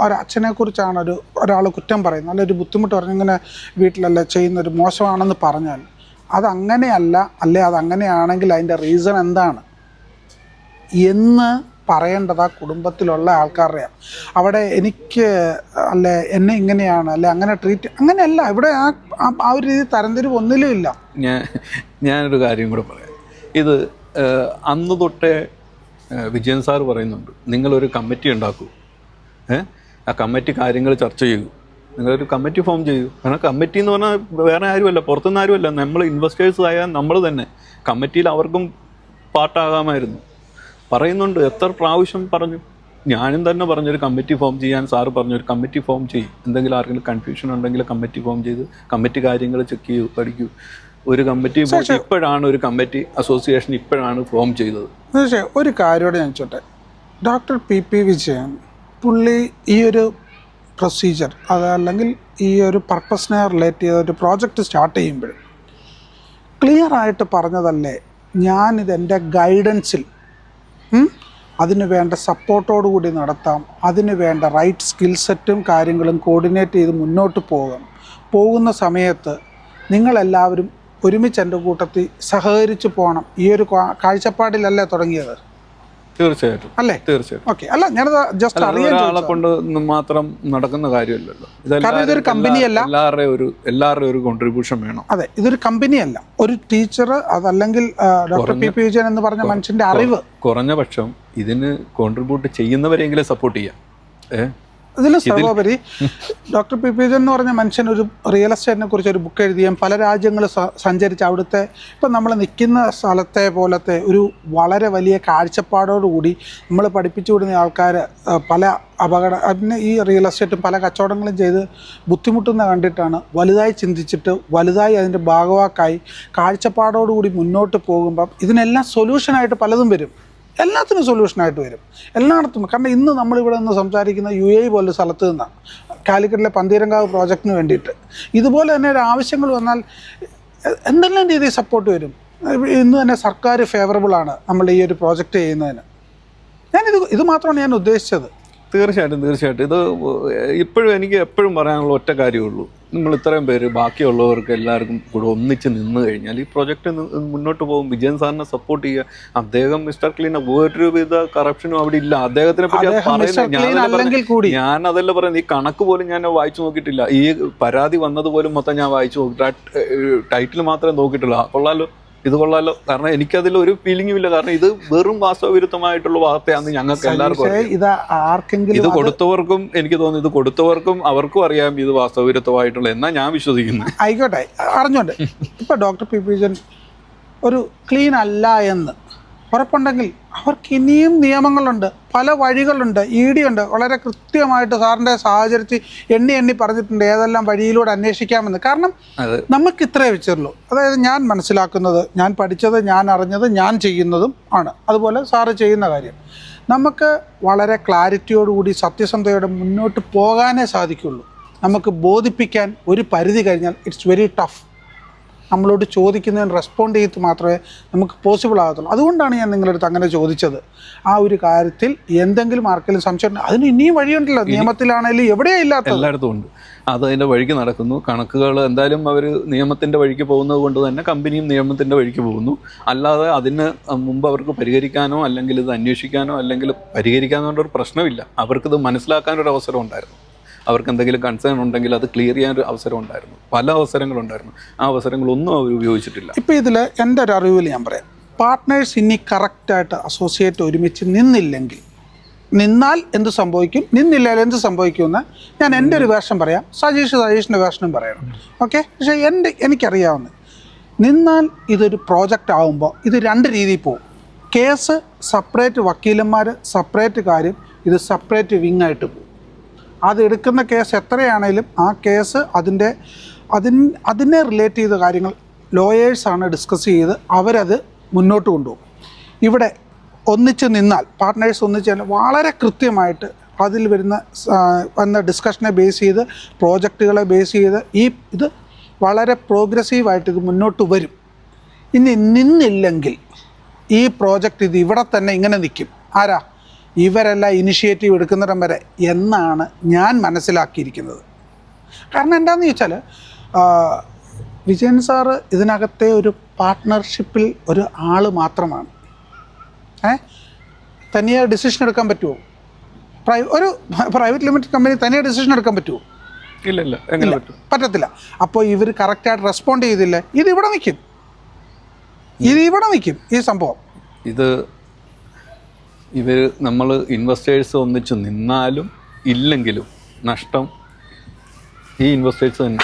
ഒരച്ഛനെ കുറിച്ചാണ് ഒരാൾ കുറ്റം പറയുന്നത്, അല്ലെ ഒരു ബുദ്ധിമുട്ട് പറഞ്ഞു, ഇങ്ങനെ വീട്ടിലല്ല ചെയ്യുന്നൊരു മോശമാണെന്ന് പറഞ്ഞാൽ അതങ്ങനെയല്ല, അല്ലെ അതങ്ങനെയാണെങ്കിൽ അതിൻ്റെ റീസൺ എന്താണ് എന്ന് പറയേണ്ടത് ആ കുടുംബത്തിലുള്ള ആൾക്കാരുടെ. അവിടെ എനിക്ക് അല്ലെ എന്നെ ഇങ്ങനെയാണ് അല്ലെ അങ്ങനെ ട്രീറ്റ്, അങ്ങനെയല്ല. ഇവിടെ ആ ഒരു രീതി തരംതിരിവ് ഒന്നിലും ഇല്ല. ഞാനൊരു കാര്യം കൂടെ പറയാം. ഇത് അന്ന് തൊട്ടേ വിജയൻ സാർ പറയുന്നുണ്ട്, നിങ്ങളൊരു കമ്മിറ്റി ഉണ്ടാക്കൂ, ആ കമ്മിറ്റി കാര്യങ്ങൾ ചർച്ച ചെയ്യൂ, നിങ്ങളൊരു കമ്മിറ്റി ഫോം ചെയ്യൂ. കാരണം കമ്മിറ്റി എന്ന് പറഞ്ഞാൽ വേറെ ആരുമല്ല, പുറത്തുനിന്ന് ആരുമല്ല, നമ്മൾ ഇൻവെസ്റ്റേഴ്സ് ആയാൽ നമ്മൾ തന്നെ. കമ്മിറ്റിയിൽ അവർക്കും പാർട്ടാകാമായിരുന്നു. പറയുന്നുണ്ട്, എത്ര പ്രാവശ്യം പറഞ്ഞു. ഞാനും തന്നെ പറഞ്ഞൊരു കമ്മിറ്റി ഫോം ചെയ്യാൻ സാറ് പറഞ്ഞൊരു കമ്മിറ്റി ഫോം ചെയ്യും. എന്തെങ്കിലും ആർക്കെങ്കിലും കൺഫ്യൂഷൻ ഉണ്ടെങ്കിൽ കമ്മിറ്റി ഫോം ചെയ്ത് കമ്മിറ്റി കാര്യങ്ങൾ ചെക്ക് ചെയ്യൂ, പഠിക്കൂ. ഒരു കമ്മിറ്റി ഇപ്പോഴാണ് ഒരു കമ്മിറ്റി അസോസിയേഷൻ ഇപ്പോഴാണ് ഫോം ചെയ്തത്. ഒരു കാര്യോടെ ഞാൻ ചോട്ടെ, ഡോക്ടർ പി പി വിജയൻ പുള്ളി ഈ ഒരു പ്രൊസീജിയർ അതല്ലെങ്കിൽ ഈ ഒരു പർപ്പസിനെ റിലേറ്റ് ചെയ്ത ഒരു പ്രോജക്റ്റ് സ്റ്റാർട്ട് ചെയ്യുമ്പോൾ ക്ലിയർ ആയിട്ട് പറഞ്ഞതല്ലേ, ഞാനിതെൻ്റെ ഗൈഡൻസിൽ അതിന് വേണ്ട സപ്പോർട്ടോടുകൂടി നടത്താം, അതിന് വേണ്ട റൈറ്റ് സ്കിൽ സെറ്റും കാര്യങ്ങളും കോർഡിനേറ്റ് ചെയ്ത് മുന്നോട്ട് പോകുന്ന സമയത്ത് നിങ്ങളെല്ലാവരും ഒരുമിച്ച് എൻ്റെ കൂട്ടത്തിൽ സഹകരിച്ച് പോകണം, ഈ ഒരു കാഴ്ചപ്പാടിലല്ലേ തുടങ്ങിയത്? തീർച്ചയായിട്ടും അല്ലേ? തീർച്ചയായിട്ടും. ഓക്കെ. അല്ല, ഞാനത് ജസ്റ്റ് ഒരാളെ കൊണ്ട് മാത്രം നടക്കുന്ന കാര്യമല്ലല്ലോ. ഇതൊരു കമ്പനിയല്ല, എല്ലാവരുടെയും ഒരു കോൺട്രിബ്യൂഷൻ വേണം. അതെ, ഇതൊരു കമ്പനിയല്ല. ഒരു ടീച്ചർ അതല്ലെങ്കിൽ ഡോക്ടർ പി പി വിജയൻ എന്ന് പറഞ്ഞ മനുഷ്യന്റെ അറിവ്, കുറഞ്ഞ പക്ഷം ഇതിന് കോൺട്രിബ്യൂട്ട് ചെയ്യുന്നവരെങ്കിലും സപ്പോർട്ട് ചെയ്യാം. ഇതിൽ സർവോപരി ഡോക്ടർ പി പി ജൻ എന്ന് പറഞ്ഞ മനുഷ്യൻ ഒരു റിയൽ എസ്റ്റേറ്റിനെ കുറിച്ച് ഒരു ബുക്ക് എഴുതിയും പല രാജ്യങ്ങൾ സഞ്ചരിച്ച് അവിടുത്തെ ഇപ്പം നമ്മൾ നിൽക്കുന്ന സ്ഥലത്തെ പോലത്തെ ഒരു വളരെ വലിയ കാഴ്ചപ്പാടോടുകൂടി നമ്മൾ പഠിപ്പിച്ചു വിടുന്ന ആൾക്കാർ പല അതിന് ഈ റിയൽ എസ്റ്റേറ്റും പല കച്ചവടങ്ങളും ചെയ്ത് ബുദ്ധിമുട്ടുന്ന കണ്ടിട്ടാണ് വലുതായി ചിന്തിച്ചിട്ട് വലുതായി അതിൻ്റെ ഭാഗവാക്കായി കാഴ്ചപ്പാടോടുകൂടി മുന്നോട്ട് പോകുമ്പം ഇതിനെല്ലാം സൊല്യൂഷനായിട്ട് പലതും വരും. എല്ലാത്തിനും സൊല്യൂഷനായിട്ട് വരും എല്ലായിടത്തും. കാരണം ഇന്ന് നമ്മളിവിടെ നിന്ന് സംസാരിക്കുന്ന UAE പോലൊരു സ്ഥലത്ത് നിന്നാണ് കാലിക്കറ്റിലെ പന്തീരങ്കാവ് പ്രോജക്റ്റിന് വേണ്ടിയിട്ട്. ഇതുപോലെ തന്നെ ഒരു ആവശ്യങ്ങൾ വന്നാൽ എന്തെല്ലാം രീതിയിൽ സപ്പോർട്ട് വരും. ഇന്ന് തന്നെ സർക്കാർ ഫേവറബിളാണ് നമ്മൾ ഈ ഒരു പ്രോജക്റ്റ് ചെയ്യുന്നതിന്. ഇത് മാത്രമാണ് ഞാൻ ഉദ്ദേശിച്ചത്. തീർച്ചയായിട്ടും ഇത് ഇപ്പോഴും എനിക്ക് എപ്പോഴും പറയാനുള്ള ഒറ്റ കാര്യമുള്ളൂ, നിങ്ങൾ ഇത്രയും പേര് ബാക്കിയുള്ളവർക്ക് എല്ലാവർക്കും കൂടെ ഒന്നിച്ച് നിന്ന് കഴിഞ്ഞാൽ ഈ പ്രൊജക്റ്റ് മുന്നോട്ട് പോകും. വിജയൻ സാറിനെ സപ്പോർട്ട് ചെയ്യുക. അദ്ദേഹം മിസ്റ്റർ ക്ലീൻ ഒരു വിധ കറപ്ഷനും അവിടെ ഇല്ല. അദ്ദേഹത്തിനെ പറ്റി ഞാൻ അതല്ല പറയുന്നത്. ഈ കണക്ക് പോലും ഞാൻ വായിച്ചു നോക്കിയിട്ടില്ല. ഈ പരാതി വന്നതുപോലും മൊത്തം ഞാൻ വായിച്ചു നോക്കിയിട്ട് ടൈറ്റിൽ മാത്രമേ നോക്കിയിട്ടുള്ളൂ. കൊള്ളാലോ, ഇത് കൊള്ളാലോ. കാരണം എനിക്കതിൽ ഒരു ഫീലിംഗും ഇല്ല. കാരണം ഇത് വെറും വാസ്തവവിരുദ്ധമായിട്ടുള്ള വാർത്തയാണെന്ന് ഞങ്ങൾക്ക് എല്ലാവർക്കും ഇത് കൊടുത്തവർക്കും എനിക്ക് തോന്നുന്നു, ഇത് കൊടുത്തവർക്കും അവർക്കും അറിയാം ഇത് വാസ്തവവിരുദ്ധമായിട്ടുള്ള എന്നാ ഞാൻ വിശ്വസിക്കുന്നത്. ആയിക്കോട്ടെ, അറിഞ്ഞോട്ടെ. ഇപ്പൊ ഡോക്ടർ പി പി ജൻ ഒരു ക്ലീൻ അല്ല എന്ന് ഉറപ്പുണ്ടെങ്കിൽ അവർക്ക് ഇനിയും നിയമങ്ങളുണ്ട്, പല വഴികളുണ്ട്. ED ഉണ്ട്, വളരെ കൃത്യമായിട്ട് സാറിൻ്റെ സാഹചര്യത്തിൽ എണ്ണി പറഞ്ഞിട്ടുണ്ട് ഏതെല്ലാം വഴിയിലൂടെ അന്വേഷിക്കാമെന്ന്. കാരണം നമുക്ക് ഇത്രേ വെച്ചുള്ളൂ. അതായത് ഞാൻ മനസ്സിലാക്കുന്നത്, ഞാൻ പഠിച്ചത്, ഞാൻ അറിഞ്ഞത്, ഞാൻ ചെയ്യുന്നതും ആണ്. അതുപോലെ സാറ് ചെയ്യുന്ന കാര്യം നമുക്ക് വളരെ ക്ലാരിറ്റിയോടുകൂടി സത്യസന്ധതയോടെ മുന്നോട്ട് പോകാനേ സാധിക്കുള്ളൂ. നമുക്ക് ബോധിപ്പിക്കാൻ ഒരു പരിധി കഴിഞ്ഞാൽ ഇറ്റ്സ് വെരി ടഫ്. നമ്മളോട് ചോദിക്കുന്നതിന് റെസ്പോണ്ട് ചെയ്ത് മാത്രമേ നമുക്ക് പോസിബിൾ ആകത്തുള്ളൂ. അതുകൊണ്ടാണ് ഞാൻ നിങ്ങളുടെ അടുത്ത് അങ്ങനെ ചോദിച്ചത്. ആ ഒരു കാര്യത്തിൽ എന്തെങ്കിലും ആർക്കെങ്കിലും സംശയം ഉണ്ട്, അതിന് ഇനിയും വഴിയുണ്ടല്ലോ. നിയമത്തിലാണെങ്കിലും എവിടെയാ ഇല്ലാത്ത എല്ലായിടത്തും ഉണ്ട്. അത് അതിൻ്റെ വഴിക്ക് നടക്കുന്നു. കണക്കുകൾ എന്തായാലും അവർ നിയമത്തിൻ്റെ വഴിക്ക് പോകുന്നത് കൊണ്ട് തന്നെ കമ്പനിയും നിയമത്തിൻ്റെ വഴിക്ക് പോകുന്നു. അല്ലാതെ അതിന് മുമ്പ് അവർക്ക് പരിഹരിക്കാനോ അല്ലെങ്കിൽ ഇത് അന്വേഷിക്കാനോ അല്ലെങ്കിൽ പരിഹരിക്കാനോ പ്രശ്നമില്ല. അവർക്കിത് മനസ്സിലാക്കാനൊരു അവസരം ഉണ്ടായിരുന്നു. അവർക്ക് എന്തെങ്കിലും കൺസേൺ ഉണ്ടെങ്കിൽ അത് ക്ലിയർ ചെയ്യാനൊരു അവസരം ഉണ്ടായിരുന്നു. പല അവസരങ്ങളുണ്ടായിരുന്നു. ആ അവസരങ്ങളൊന്നും അവർ ഉപയോഗിച്ചിട്ടില്ല. ഇപ്പോൾ ഇതിൽ എൻ്റെ ഒരു അറിവിൽ ഞാൻ പറയാം, പാർട്ട്നേഴ്സ് ഇനി കറക്റ്റായിട്ട് അസോസിയേറ്റ് ഒരുമിച്ച് നിന്നാൽ എന്ത് സംഭവിക്കും, നിന്നില്ലാലും എന്ത് സംഭവിക്കുമെന്ന് ഞാൻ എൻ്റെ ഒരു വേർഷൻ പറയാം. സജീഷിൻ്റെ വേർഷനും പറയണം. ഓക്കെ. പക്ഷേ എനിക്കറിയാവുന്നത് നിന്നാൽ ഇതൊരു പ്രോജക്റ്റ് ആകുമ്പോൾ ഇത് രണ്ട് രീതിയിൽ പോകും. കേസ് സെപ്പറേറ്റ്, വക്കീലന്മാർ സെപ്പറേറ്റ് കാര്യം, ഇത് സെപ്പറേറ്റ് വിങ് ആയിട്ട് പോകും. അതെടുക്കുന്ന കേസ് എത്രയാണേലും ആ കേസ് അതിനെ റിലേറ്റ് ചെയ്ത കാര്യങ്ങൾ ലോയേഴ്സാണ് ഡിസ്കസ് ചെയ്ത് അവരത് മുന്നോട്ട് കൊണ്ടുപോകും. ഇവിടെ ഒന്നിച്ച് നിന്നാൽ പാർട്ട്നേഴ്സ് ഒന്നിച്ച് വളരെ കൃത്യമായിട്ട് അതിൽ വന്ന ഡിസ്കഷനെ ബേസ് ചെയ്ത് പ്രോജക്റ്റുകളെ ബേസ് ചെയ്ത് ഇത് വളരെ പ്രോഗ്രസീവായിട്ട് ഇത് മുന്നോട്ട് വരും. ഇനി നിന്നില്ലെങ്കിൽ ഈ പ്രോജക്റ്റ് ഇത് ഇവിടെ തന്നെ ഇങ്ങനെ നിൽക്കും. ആരാ? ഇവരെല്ലാം ഇനിഷ്യേറ്റീവ് എടുക്കുന്നിടം വരെ എന്നാണ് ഞാൻ മനസ്സിലാക്കിയിരിക്കുന്നത്. കാരണം എന്താണെന്ന് ചോദിച്ചാൽ വിജയൻ സാറ് ഇതിനകത്തെ ഒരു പാർട്ട്ണർഷിപ്പിൽ ഒരു ആൾ മാത്രമാണ്. തനിയെ ഡിസിഷൻ എടുക്കാൻ പറ്റുമോ? ഒരു പ്രൈവറ്റ് ലിമിറ്റഡ് കമ്പനി തനിയെ ഡിസിഷൻ എടുക്കാൻ പറ്റുമോ? ഇല്ല, പറ്റത്തില്ല. അപ്പോൾ ഇവർ കറക്റ്റായിട്ട് റെസ്പോണ്ട് ചെയ്തില്ലേ, ഇതിവിടെ നിൽക്കും ഈ സംഭവം. നമ്മൾ ഇൻവെസ്റ്റേഴ്സ് ഒന്നിച്ച് നിന്നാലും ഇല്ലെങ്കിലും നഷ്ടം ഈ ഇൻവെസ്റ്റേഴ്സ് തന്നെ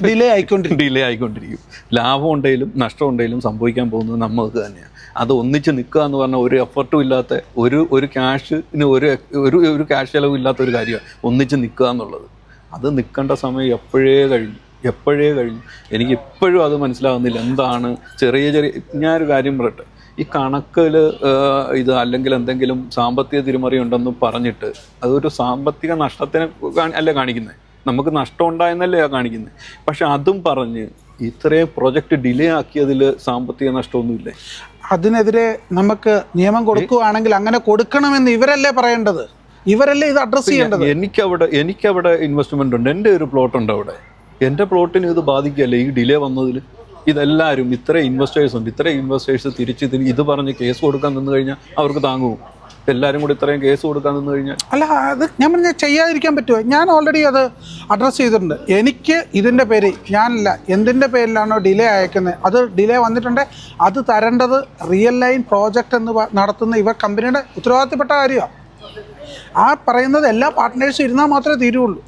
ഡിലേ ആയിക്കൊണ്ടിരിക്കും. ലാഭം ഉണ്ടെങ്കിലും നഷ്ടം ഉണ്ടെങ്കിലും സംഭവിക്കാൻ പോകുന്നത് നമുക്ക് തന്നെയാണ്. അത് ഒന്നിച്ച് നിൽക്കുക എന്ന് പറഞ്ഞാൽ ഒരു എഫർട്ടും ഇല്ലാത്ത ഒരു ക്യാഷിന് ഒരു ക്യാഷ് ചിലവും ഇല്ലാത്ത ഒരു കാര്യമാണ് ഒന്നിച്ച് നിൽക്കുക എന്നുള്ളത്. അത് നിൽക്കേണ്ട സമയം എപ്പോഴേ കഴിഞ്ഞു. എനിക്ക് ഇപ്പോഴും അത് മനസ്സിലാകുന്നില്ല. എന്താണ് ഞാനൊരു കാര്യം പറയട്ടെ, ഈ കണക്കിൽ ഇത് അല്ലെങ്കിൽ എന്തെങ്കിലും സാമ്പത്തിക തിരിമറി ഉണ്ടെന്ന് പറഞ്ഞിട്ട് അതൊരു സാമ്പത്തിക നഷ്ടത്തിനെ അല്ലേ കാണിക്കുന്നത്, നമുക്ക് നഷ്ടം ഉണ്ടായെന്നല്ലേ കാണിക്കുന്നത്. പക്ഷെ അതും പറഞ്ഞ് ഇത്രയും പ്രൊജക്റ്റ് ഡിലേ ആക്കിയതിൽ സാമ്പത്തിക നഷ്ടമൊന്നുമില്ലേ? അതിനെതിരെ നമുക്ക് നിയമം കൊടുക്കുകയാണെങ്കിൽ അങ്ങനെ കൊടുക്കണമെന്ന് ഇവരല്ലേ പറയേണ്ടത്, ഇവരല്ലേ ഇത് അഡ്രസ്സ് ചെയ്യേണ്ടത്. എനിക്കവിടെ ഇൻവെസ്റ്റ്മെൻ്റ് ഉണ്ട്, എൻ്റെ ഒരു പ്ലോട്ട് ഉണ്ട് അവിടെ. എൻ്റെ പ്ലോട്ടിന് ഇത് ബാധിക്കുകയല്ലേ ഈ ഡിലേ വന്നതിൽ? ഇതെല്ലാവരും ഇത്രയും ഇൻവെസ്റ്റേഴ്സ് തിരിച്ച് ഇത് പറഞ്ഞ് കേസ് കൊടുക്കാൻ നിന്ന് കഴിഞ്ഞാൽ അവർക്ക് താങ്ങുമോ? എല്ലാവരും കൂടി ഇത്രയും കേസ് കൊടുക്കാൻ നിന്ന് കഴിഞ്ഞാൽ അല്ല, അത് ഞാൻ പറഞ്ഞാൽ ചെയ്യാതിരിക്കാൻ പറ്റുമോ? ഞാൻ ഓൾറെഡി അത് അഡ്രസ്സ് ചെയ്തിട്ടുണ്ട്. എനിക്ക് ഇതിൻ്റെ പേര് ഞാനല്ല, എന്തിൻ്റെ പേരിലാണോ ഡിലേ അയക്കുന്നത്, അത് ഡിലേ വന്നിട്ടുണ്ട്, അത് തരേണ്ടത് റിയൽ ലൈൻ പ്രോജക്റ്റ് എന്ന് നടത്തുന്ന ഇവർ കമ്പനിയുടെ ഉത്തരവാദിത്തപ്പെട്ട കാര്യമാണ്. ആ പറയുന്നത് എല്ലാ പാർട്ട്നേഴ്സും ഇരുന്നാൽ മാത്രമേ തീരുള്ളൂ.